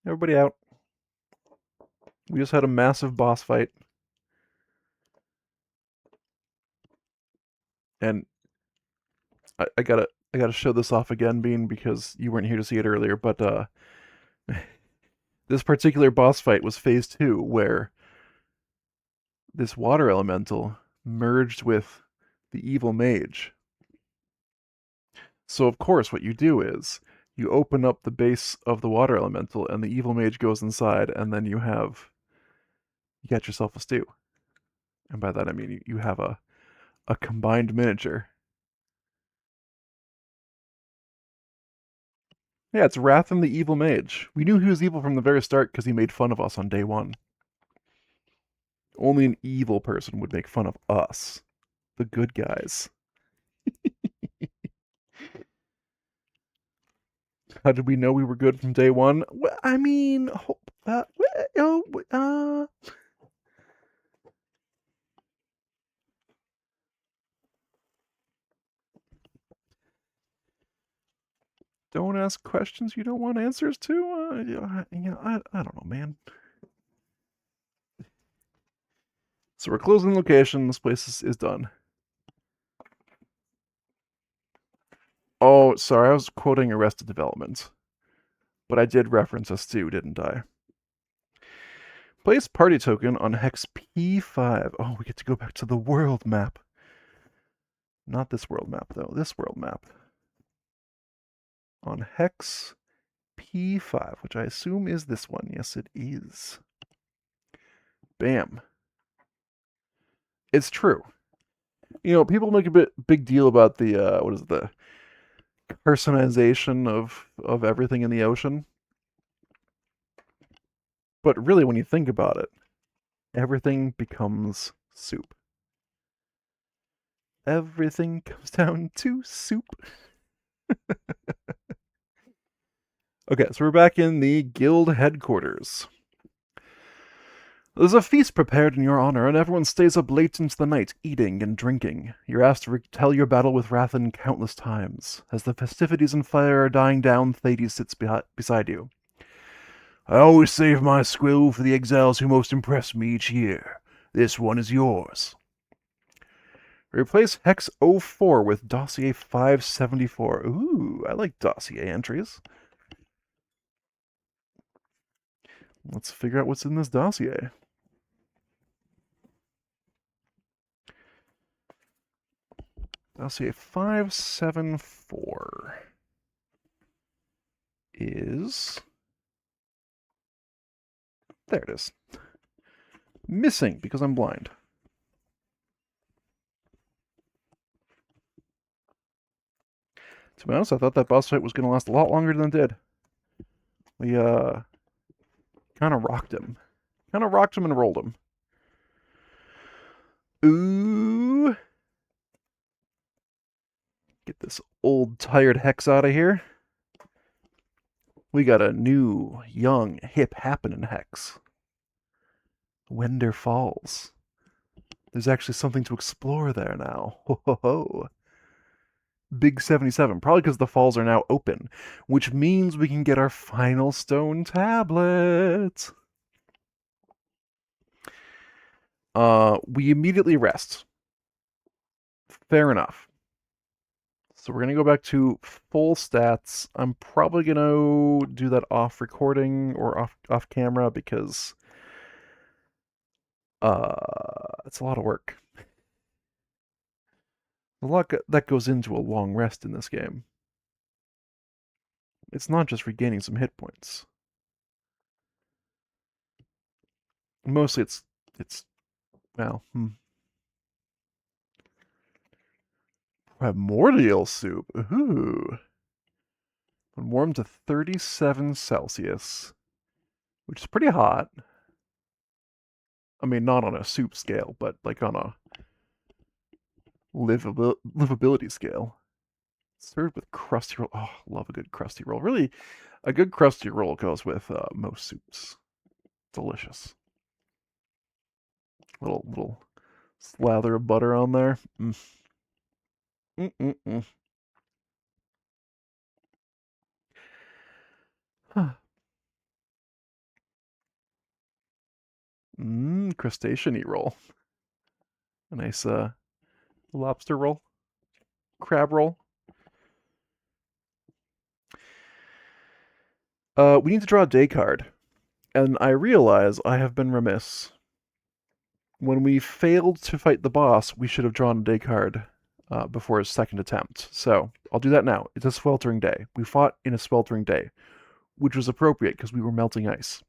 Everybody out. We just had a massive boss fight. And I gotta show this off again, Bean, because you weren't here to see it earlier, but this particular boss fight was phase 2, where this water elemental merged with the evil mage. So of course what you do is you open up the base of the water elemental and the evil mage goes inside, and then you got yourself a stew. And by that I mean you have a combined miniature. Yeah, it's Wrathen the Evil Mage. We knew he was evil from the very start because he made fun of us on day 1. Only an evil person would make fun of us, the good guys. How did we know we were good from day one? Well, I mean, don't ask questions you don't want answers to. I don't know, man. So we're closing the location. This place is done. Oh, sorry, I was quoting Arrested Development, but I did reference us too, didn't I? Place party token on hex P5. Oh, we get to go back to the world map. Not this world map, though. This world map. On hex P5, which I assume is this one. Yes, it is. Bam. It's true. You know, people make a big deal about the what is it, the personalization of everything in the ocean. But really, when you think about it, everything becomes soup. Everything comes down to soup. Okay, so we're back in the guild headquarters. There's a feast prepared in your honor, and everyone stays up late into the night, eating and drinking. You're asked to retell your battle with Rathan countless times. As the festivities and fire are dying down, Thades sits beside you. I always save my squill for the exiles who most impress me each year. This one is yours. Replace Hex 04 with Dossier 574. Ooh, I like dossier entries. Let's figure out what's in this dossier. Dossier 574 is... There it is. Missing because I'm blind. To be honest, I thought that boss fight was going to last a lot longer than it did. We, kind of rocked him. Kind of rocked him and rolled him. Ooh. Get this old, tired Hex out of here. We got a new, young, hip happening Hex. Wender Falls. There's actually something to explore there now. Ho ho ho. Big 77, probably because the falls are now open, which means we can get our final stone tablet. We immediately rest. Fair enough. So we're going to go back to full stats. I'm probably going to do that off recording or off camera because it's a lot of work. A lot that goes into a long rest in this game. It's not just regaining some hit points. Mostly it's well, primordial soup. Ooh. When warmed to 37 Celsius, which is pretty hot. I mean, not on a soup scale, but like on a livability scale. Served with crusty roll. Oh, love a good crusty roll. Really, a good crusty roll goes with most soups. Delicious. Little slather of butter on there. Huh. Crustacean-y roll. A nice lobster roll. Crab roll. We need to draw a day card. And I realize I have been remiss. When we failed to fight the boss, we should have drawn a day card before his second attempt. So I'll do that now. It's a sweltering day. We fought in a sweltering day, which was appropriate because we were melting ice.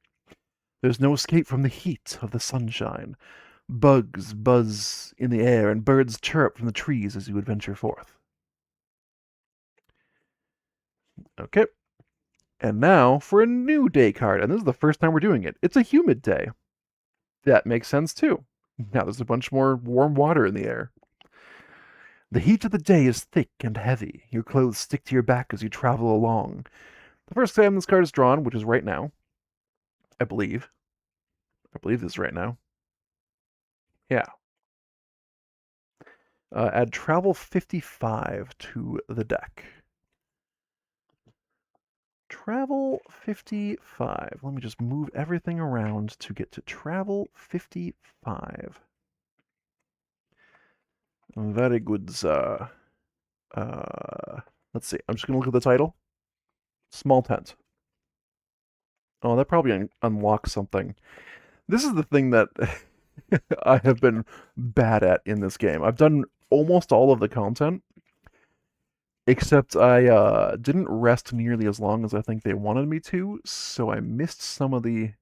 There's no escape from the heat of the sunshine. Bugs buzz in the air and birds chirp from the trees as you adventure forth. Okay. And now for a new day card, and this is the first time we're doing it. It's a humid day. That makes sense too. Now there's a bunch more warm water in the air. The heat of the day is thick and heavy. Your clothes stick to your back as you travel along. The first time this card is drawn, which is right now, I believe. I believe this is right now. Yeah. Add travel 55 to the deck. Travel 55. Let me just move everything around to get to travel 55. Very good. Let's see. I'm just going to look at the title. Small tent. Oh, that probably unlocks something. This is the thing that I have been bad at in this game. I've done almost all of the content, except I didn't rest nearly as long as I think they wanted me to, so I missed some of the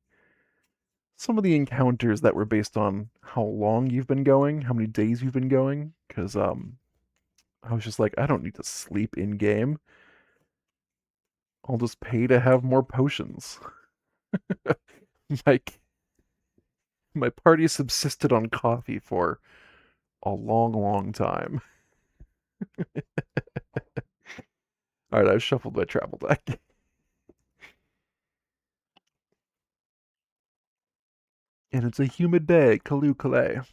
encounters that were based on how long you've been going, how many days you've been going, because I was just like, I don't need to sleep in game. I'll just pay to have more potions. Like my party subsisted on coffee for a long, long time. All right, I've shuffled my travel deck. And it's a humid day, Kalu Kalay.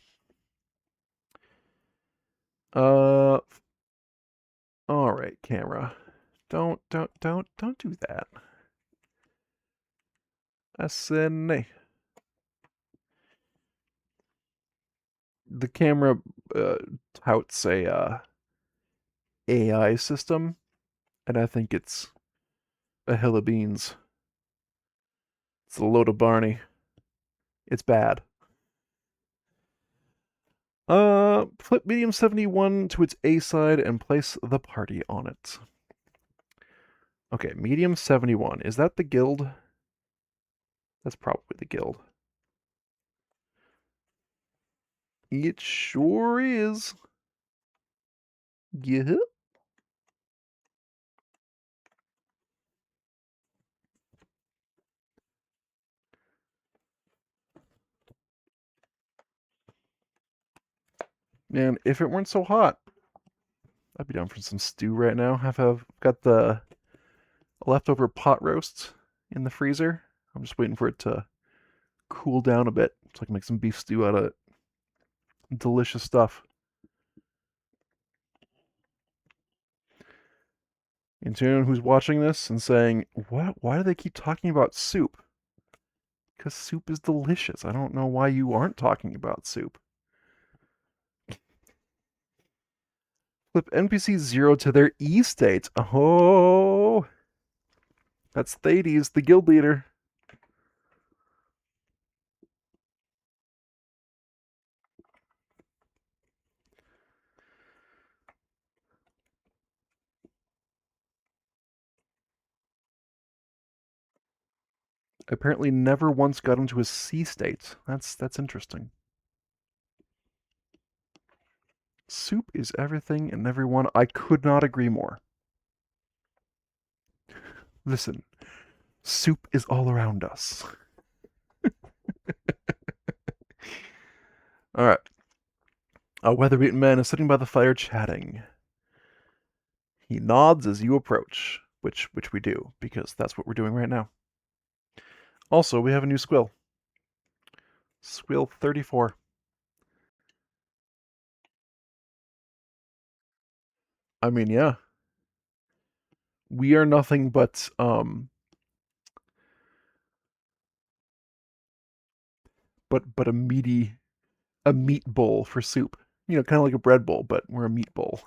Uh, all right, camera. Don't do that. Asene. The camera uh, touts a AI system, and I think it's a hill of beans. It's a load of Barney. It's bad. Flip medium 71 to its A side and place the party on it. Okay, medium 71. Is that the guild? That's probably the guild. It sure is. Yeah. Man, if it weren't so hot, I'd be down for some stew right now. I've got the leftover pot roast in the freezer. I'm just waiting for it to cool down a bit so I can make some beef stew out of it. Delicious stuff. And to anyone who's watching this and saying, "What? Why do they keep talking about soup?" Because soup is delicious. I don't know why you aren't talking about soup. Flip NPC 0 to their E state. Oh, that's Thades, the guild leader. Apparently never once got into a C state. That's interesting. Soup is everything and everyone. I could not agree more. Listen, soup is all around us. All right. A weather-beaten man is sitting by the fire chatting. He nods as you approach, which we do, because that's what we're doing right now. Also, we have a new squill. Squill 34. I mean, yeah. We are nothing but but a meat bowl for soup. You know, kind of like a bread bowl, but we're a meat bowl.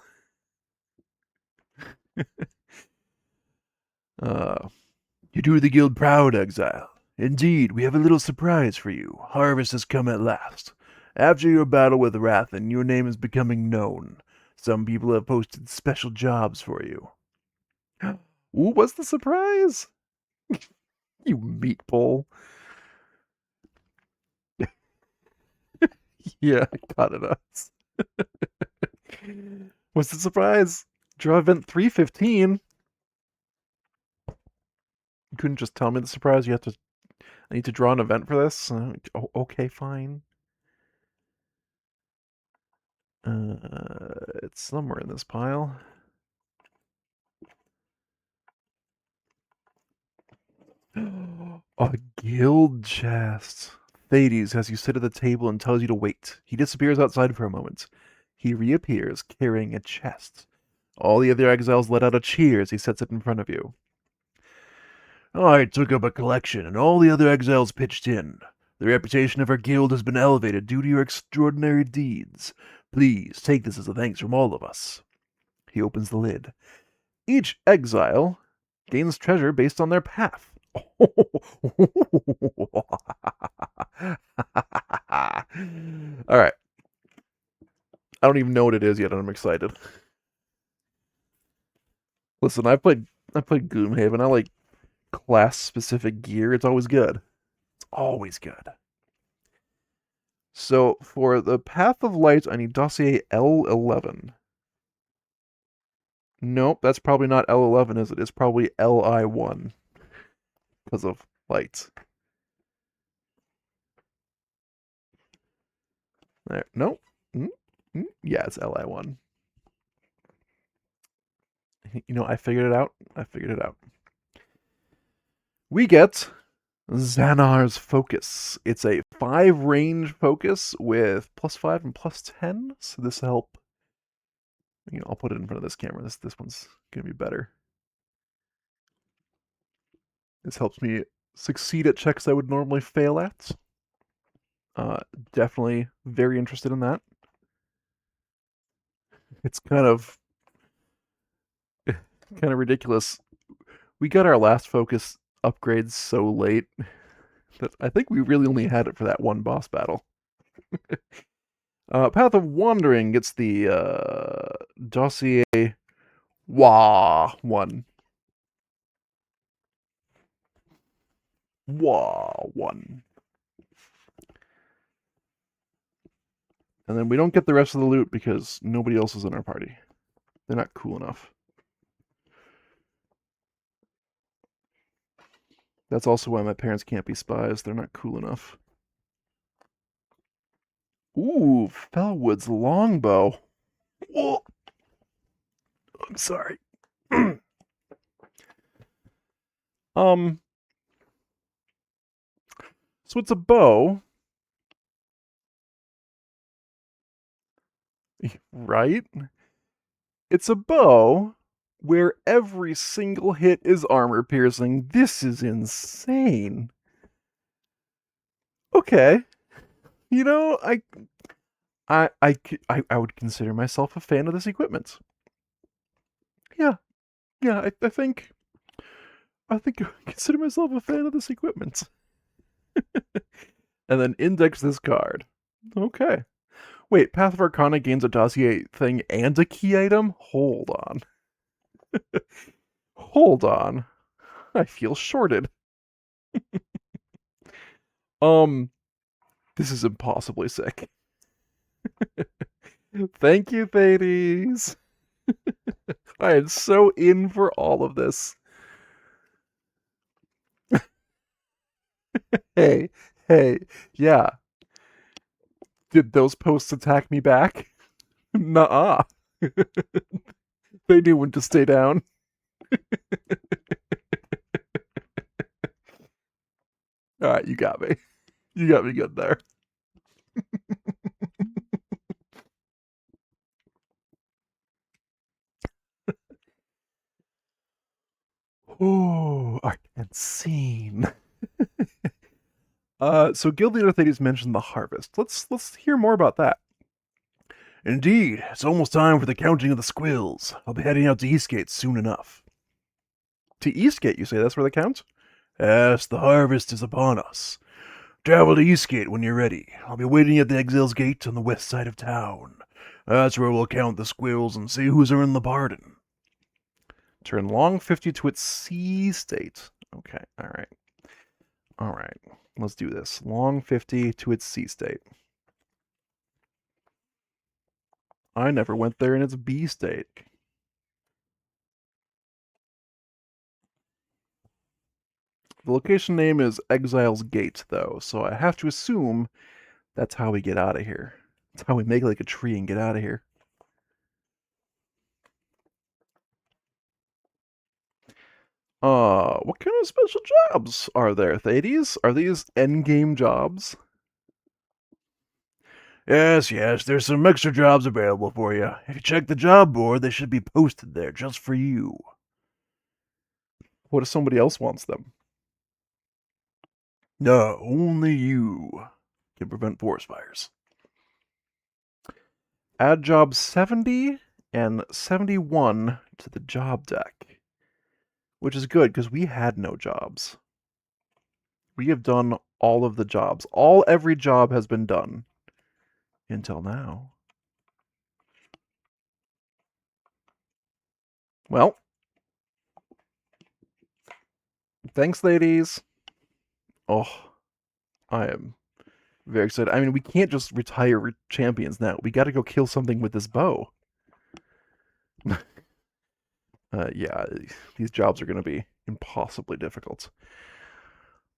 uh You do the guild proud, exile. Indeed, we have a little surprise for you. Harvest has come at last. After your battle with Rathan, your name is becoming known. Some people have posted special jobs for you. Ooh, what's the surprise? You meatball. Yeah, I got it us. What's the surprise? Draw event 315. You couldn't just tell me the surprise. You have to. I need to draw an event for this. Okay, fine. It's somewhere in this pile. A guild chest. Thades has you sit at the table and tells you to wait. He disappears outside for a moment. He reappears carrying a chest. All the other exiles let out a cheer as he sets it in front of you. I took up a collection, and all the other exiles pitched in. The reputation of our guild has been elevated due to your extraordinary deeds. Please take this as a thanks from all of us. He opens the lid. Each exile gains treasure based on their path. All right. I don't even know what it is yet, and I'm excited. Listen, I played Gloomhaven. I like class specific gear. It's always good. It's always good. So for the Path of Light, I need dossier L11. Nope, that's probably not L11, is it? It's probably LI1 because of lights. There. Nope. Yeah, it's LI1. You know, I figured it out. I figured it out. We get Xanar's Focus. It's a 5 range focus with +5 and +10. So this will help. You know, I'll put it in front of this camera. This one's gonna be better. This helps me succeed at checks I would normally fail at. Definitely very interested in that. It's kind of ridiculous. We got our last focus upgrades so late that I think we really only had it for that one boss battle. Path of Wandering gets the dossier Wah 1. Wah 1. And then we don't get the rest of the loot because nobody else is in our party. They're not cool enough. That's also why my parents can't be spies. They're not cool enough. Ooh, Fellwood's longbow. Whoa. I'm sorry. So it's a bow, right? It's a bow where every single hit is armor piercing. This is insane. Okay. You know, I would consider myself a fan of this equipment. Yeah. Yeah, I think I consider myself a fan of this equipment. And then index this card. Okay. Wait, Path of Arcana gains a dossier thing and a key item? Hold on. Hold on. I feel shorted. This is impossibly sick. Thank you, Thades. I am so in for all of this. Hey, yeah. Did those posts attack me back? Nuh-uh. They knew when to stay down. Alright, you got me. You got me good there. Oh, art and scene. So Guild Leader Thades mentioned the harvest. Let's hear more about that. Indeed, it's almost time for the counting of the squills. I'll be heading out to Eastgate soon enough. To Eastgate, you say that's where they count? Yes, the harvest is upon us. Travel to Eastgate when you're ready. I'll be waiting at the Exiles Gate on the west side of town. That's where we'll count the squills and see who's earned the pardon. Turn long 50 to its C state. Okay, alright. Alright, let's do this. Long 50 to its C state. I never went there in its B state. The location name is Exile's Gate, though, so I have to assume that's how we get out of here. That's how we make like a tree and get out of here. What kind of special jobs are there, Thades? Are these endgame jobs? Yes, there's some extra jobs available for you. If you check the job board, they should be posted there just for you. What if somebody else wants them? No, only you can prevent forest fires. Add job 70 and 71 to the job deck, which is good because we had no jobs. We have done all of the jobs. Every job has been done until now. Well, thanks, ladies. Oh, I am very excited. I mean, we can't just retire champions now. We got to go kill something with this bow. Yeah, these jobs are going to be impossibly difficult.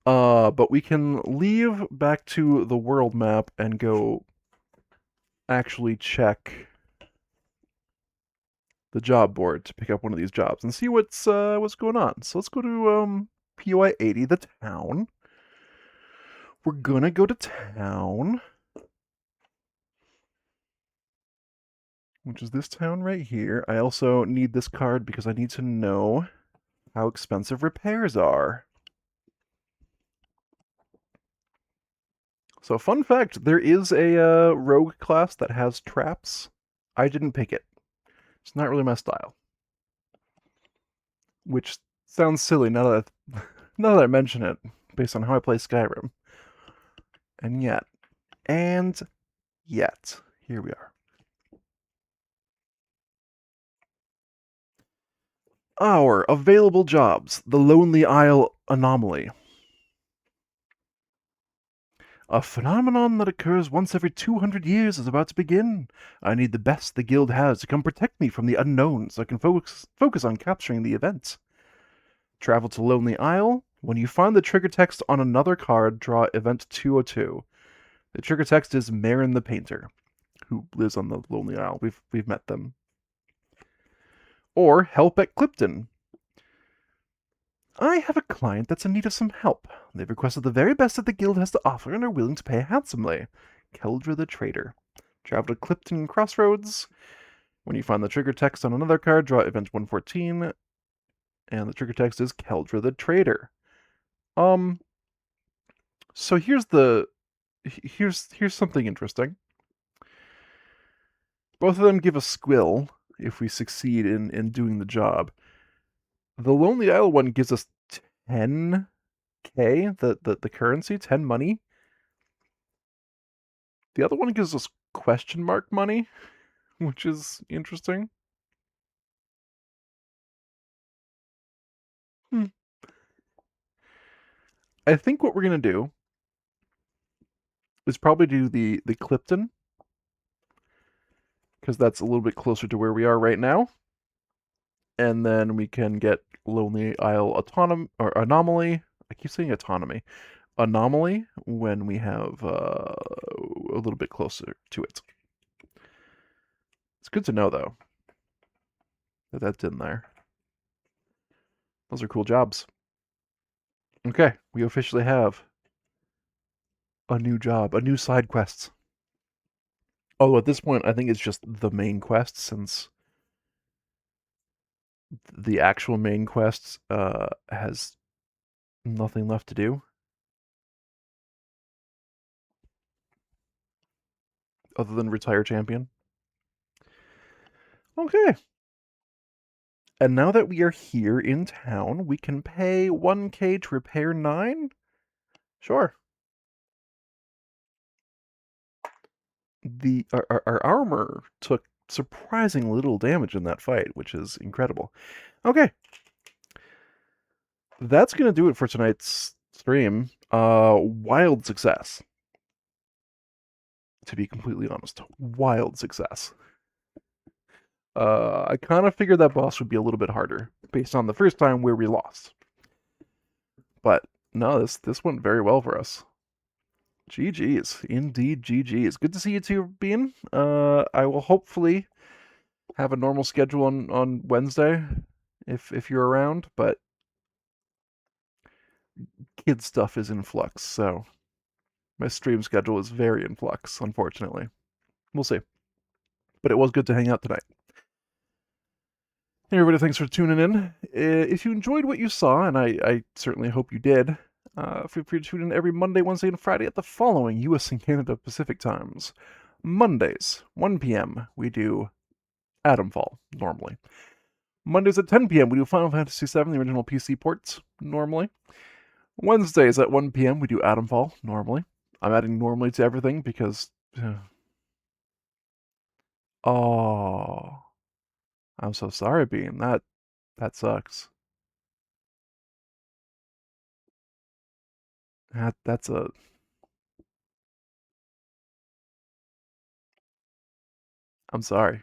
But we can leave back to the world map and go actually check the job board to pick up one of these jobs and see what's going on. So let's go to POI 80, the town. We're gonna go to town, which is this town right here. I also need this card because I need to know how expensive repairs are. So fun fact, there is a rogue class that has traps. I didn't pick it. It's not really my style. Which sounds silly now that now that I mention it, based on how I play Skyrim. And yet, here we are. Our available jobs: the Lonely Isle Anomaly. A phenomenon that occurs once every 200 years is about to begin. I need the best the guild has to come protect me from the unknown so I can focus on capturing the event. Travel to Lonely Isle. When you find the trigger text on another card, draw event 202. The trigger text is Marin the Painter, who lives on the Lonely Isle. We've met them. Or help at Clipton. I have a client that's in need of some help. They've requested the very best that the guild has to offer and are willing to pay handsomely. Keldra the Trader. Travel to Clipton Crossroads. When you find the trigger text on another card, draw event 114, and the trigger text is Keldra the Trader. So here's something interesting. Both of them give a squill if we succeed in doing the job. The Lonely Isle one gives us 10k, the currency, 10 money. The other one gives us question mark money, which is interesting. Hmm. I think what we're gonna do is probably do the Clipton, because that's a little bit closer to where we are right now. And then we can get Lonely Isle Anomaly. I keep saying autonomy. Anomaly when we have a little bit closer to it. It's good to know though that that's in there. Those are cool jobs. Okay, we officially have a new job, a new side quest. Although at this point, I think it's just the main quest, since the actual main quest has nothing left to do other than retire champion. Okay. And now that we are here in town, we can pay 1k to repair 9? Sure. Our armor took surprising little damage in that fight, which is incredible. Okay. That's going to do it for tonight's stream. Wild success. To be completely honest, wild success. I kind of figured that boss would be a little bit harder based on the first time where we lost. But no, this went very well for us. GG's, indeed GG's. Good to see you two, Bean. I will hopefully have a normal schedule on Wednesday if you're around, but kid stuff is in flux, so my stream schedule is very in flux, unfortunately. We'll see. But it was good to hang out tonight. Hey everybody, thanks for tuning in. If you enjoyed what you saw, and I certainly hope you did, feel free to tune in every Monday, Wednesday, and Friday at the following US and Canada Pacific times. Mondays, 1 p.m., we do Atomfall, normally. Mondays at 10 p.m., we do Final Fantasy VII, the original PC ports, normally. Wednesdays at 1 p.m., we do Atomfall, normally. I'm adding normally to everything because... oh... I'm so sorry, Bean. That sucks. That's a... I'm sorry.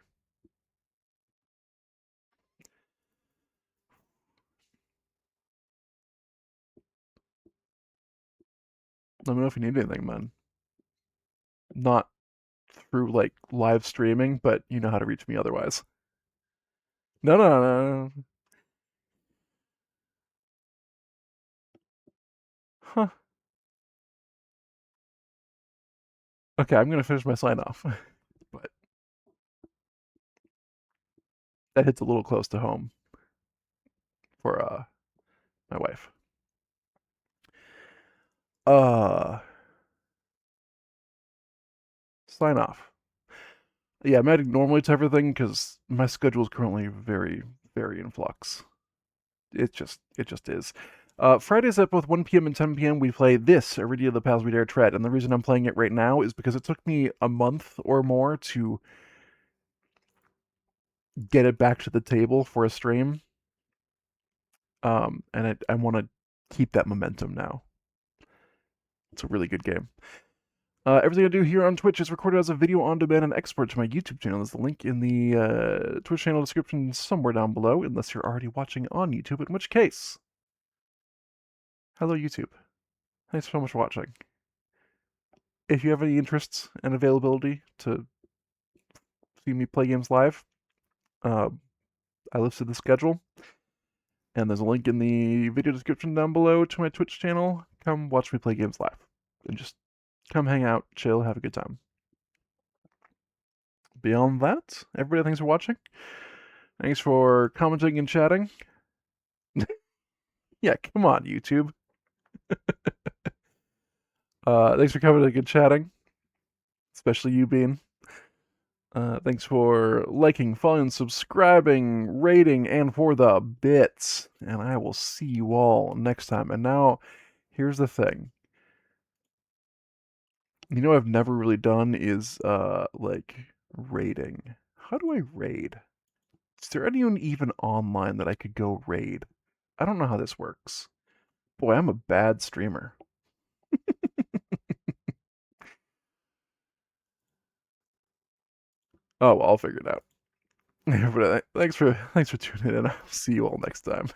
Let me know if you need anything, man. Not through, like, live streaming, but you know how to reach me otherwise. No, no, no, no. Huh. Okay, I'm gonna finish my sign off. But that hits a little close to home for my wife. Uh Sign off. Yeah, I'm adding normally to everything because my schedule is currently very, very in flux. It just is. Fridays at both 1 p.m. and 10 p.m. we play this Arydia the Paths We Dare Tread, and the reason I'm playing it right now is because it took me a month or more to get it back to the table for a stream. And I want to keep that momentum now. It's a really good game. Everything I do here on Twitch is recorded as a video on demand and export to my YouTube channel. There's the link in the Twitch channel description somewhere down below, unless you're already watching on YouTube, in which case, hello YouTube. Thanks so much for watching. If you have any interests and availability to see me play games live, uh, I listed the schedule, and there's a link in the video description down below to my Twitch channel. Come watch me play games live, and just come hang out, chill, have a good time. Beyond that, everybody, thanks for watching. Thanks for commenting and chatting. Yeah, come on, YouTube. Thanks for commenting and chatting, especially you, Bean. Thanks for liking, following, subscribing, rating, and for the bits. And I will see you all next time. And now, here's the thing. You know, I've never really done is like raiding. How do I raid? Is there anyone even online that I could go raid? I don't know how this works. Boy, I'm a bad streamer. Oh, well, I'll figure it out. But thanks for tuning in. I'll see you all next time.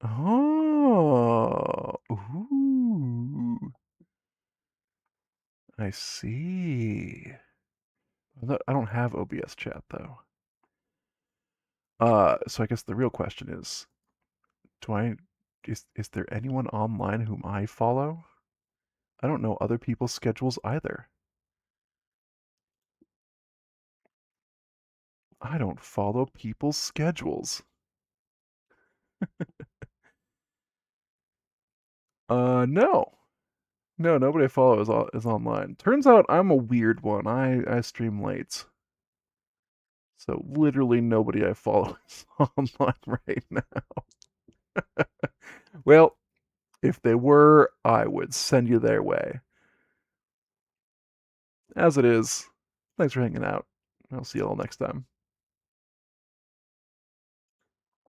Oh, ooh, I see. I don't have OBS chat though. So I guess the real question is, do I is there anyone online whom I follow? I don't know other people's schedules either. I don't follow people's schedules. No. No, nobody I follow is online. Turns out I'm a weird one. I stream late. So literally nobody I follow is online right now. Well, if they were, I would send you their way. As it is, thanks for hanging out. I'll see you all next time.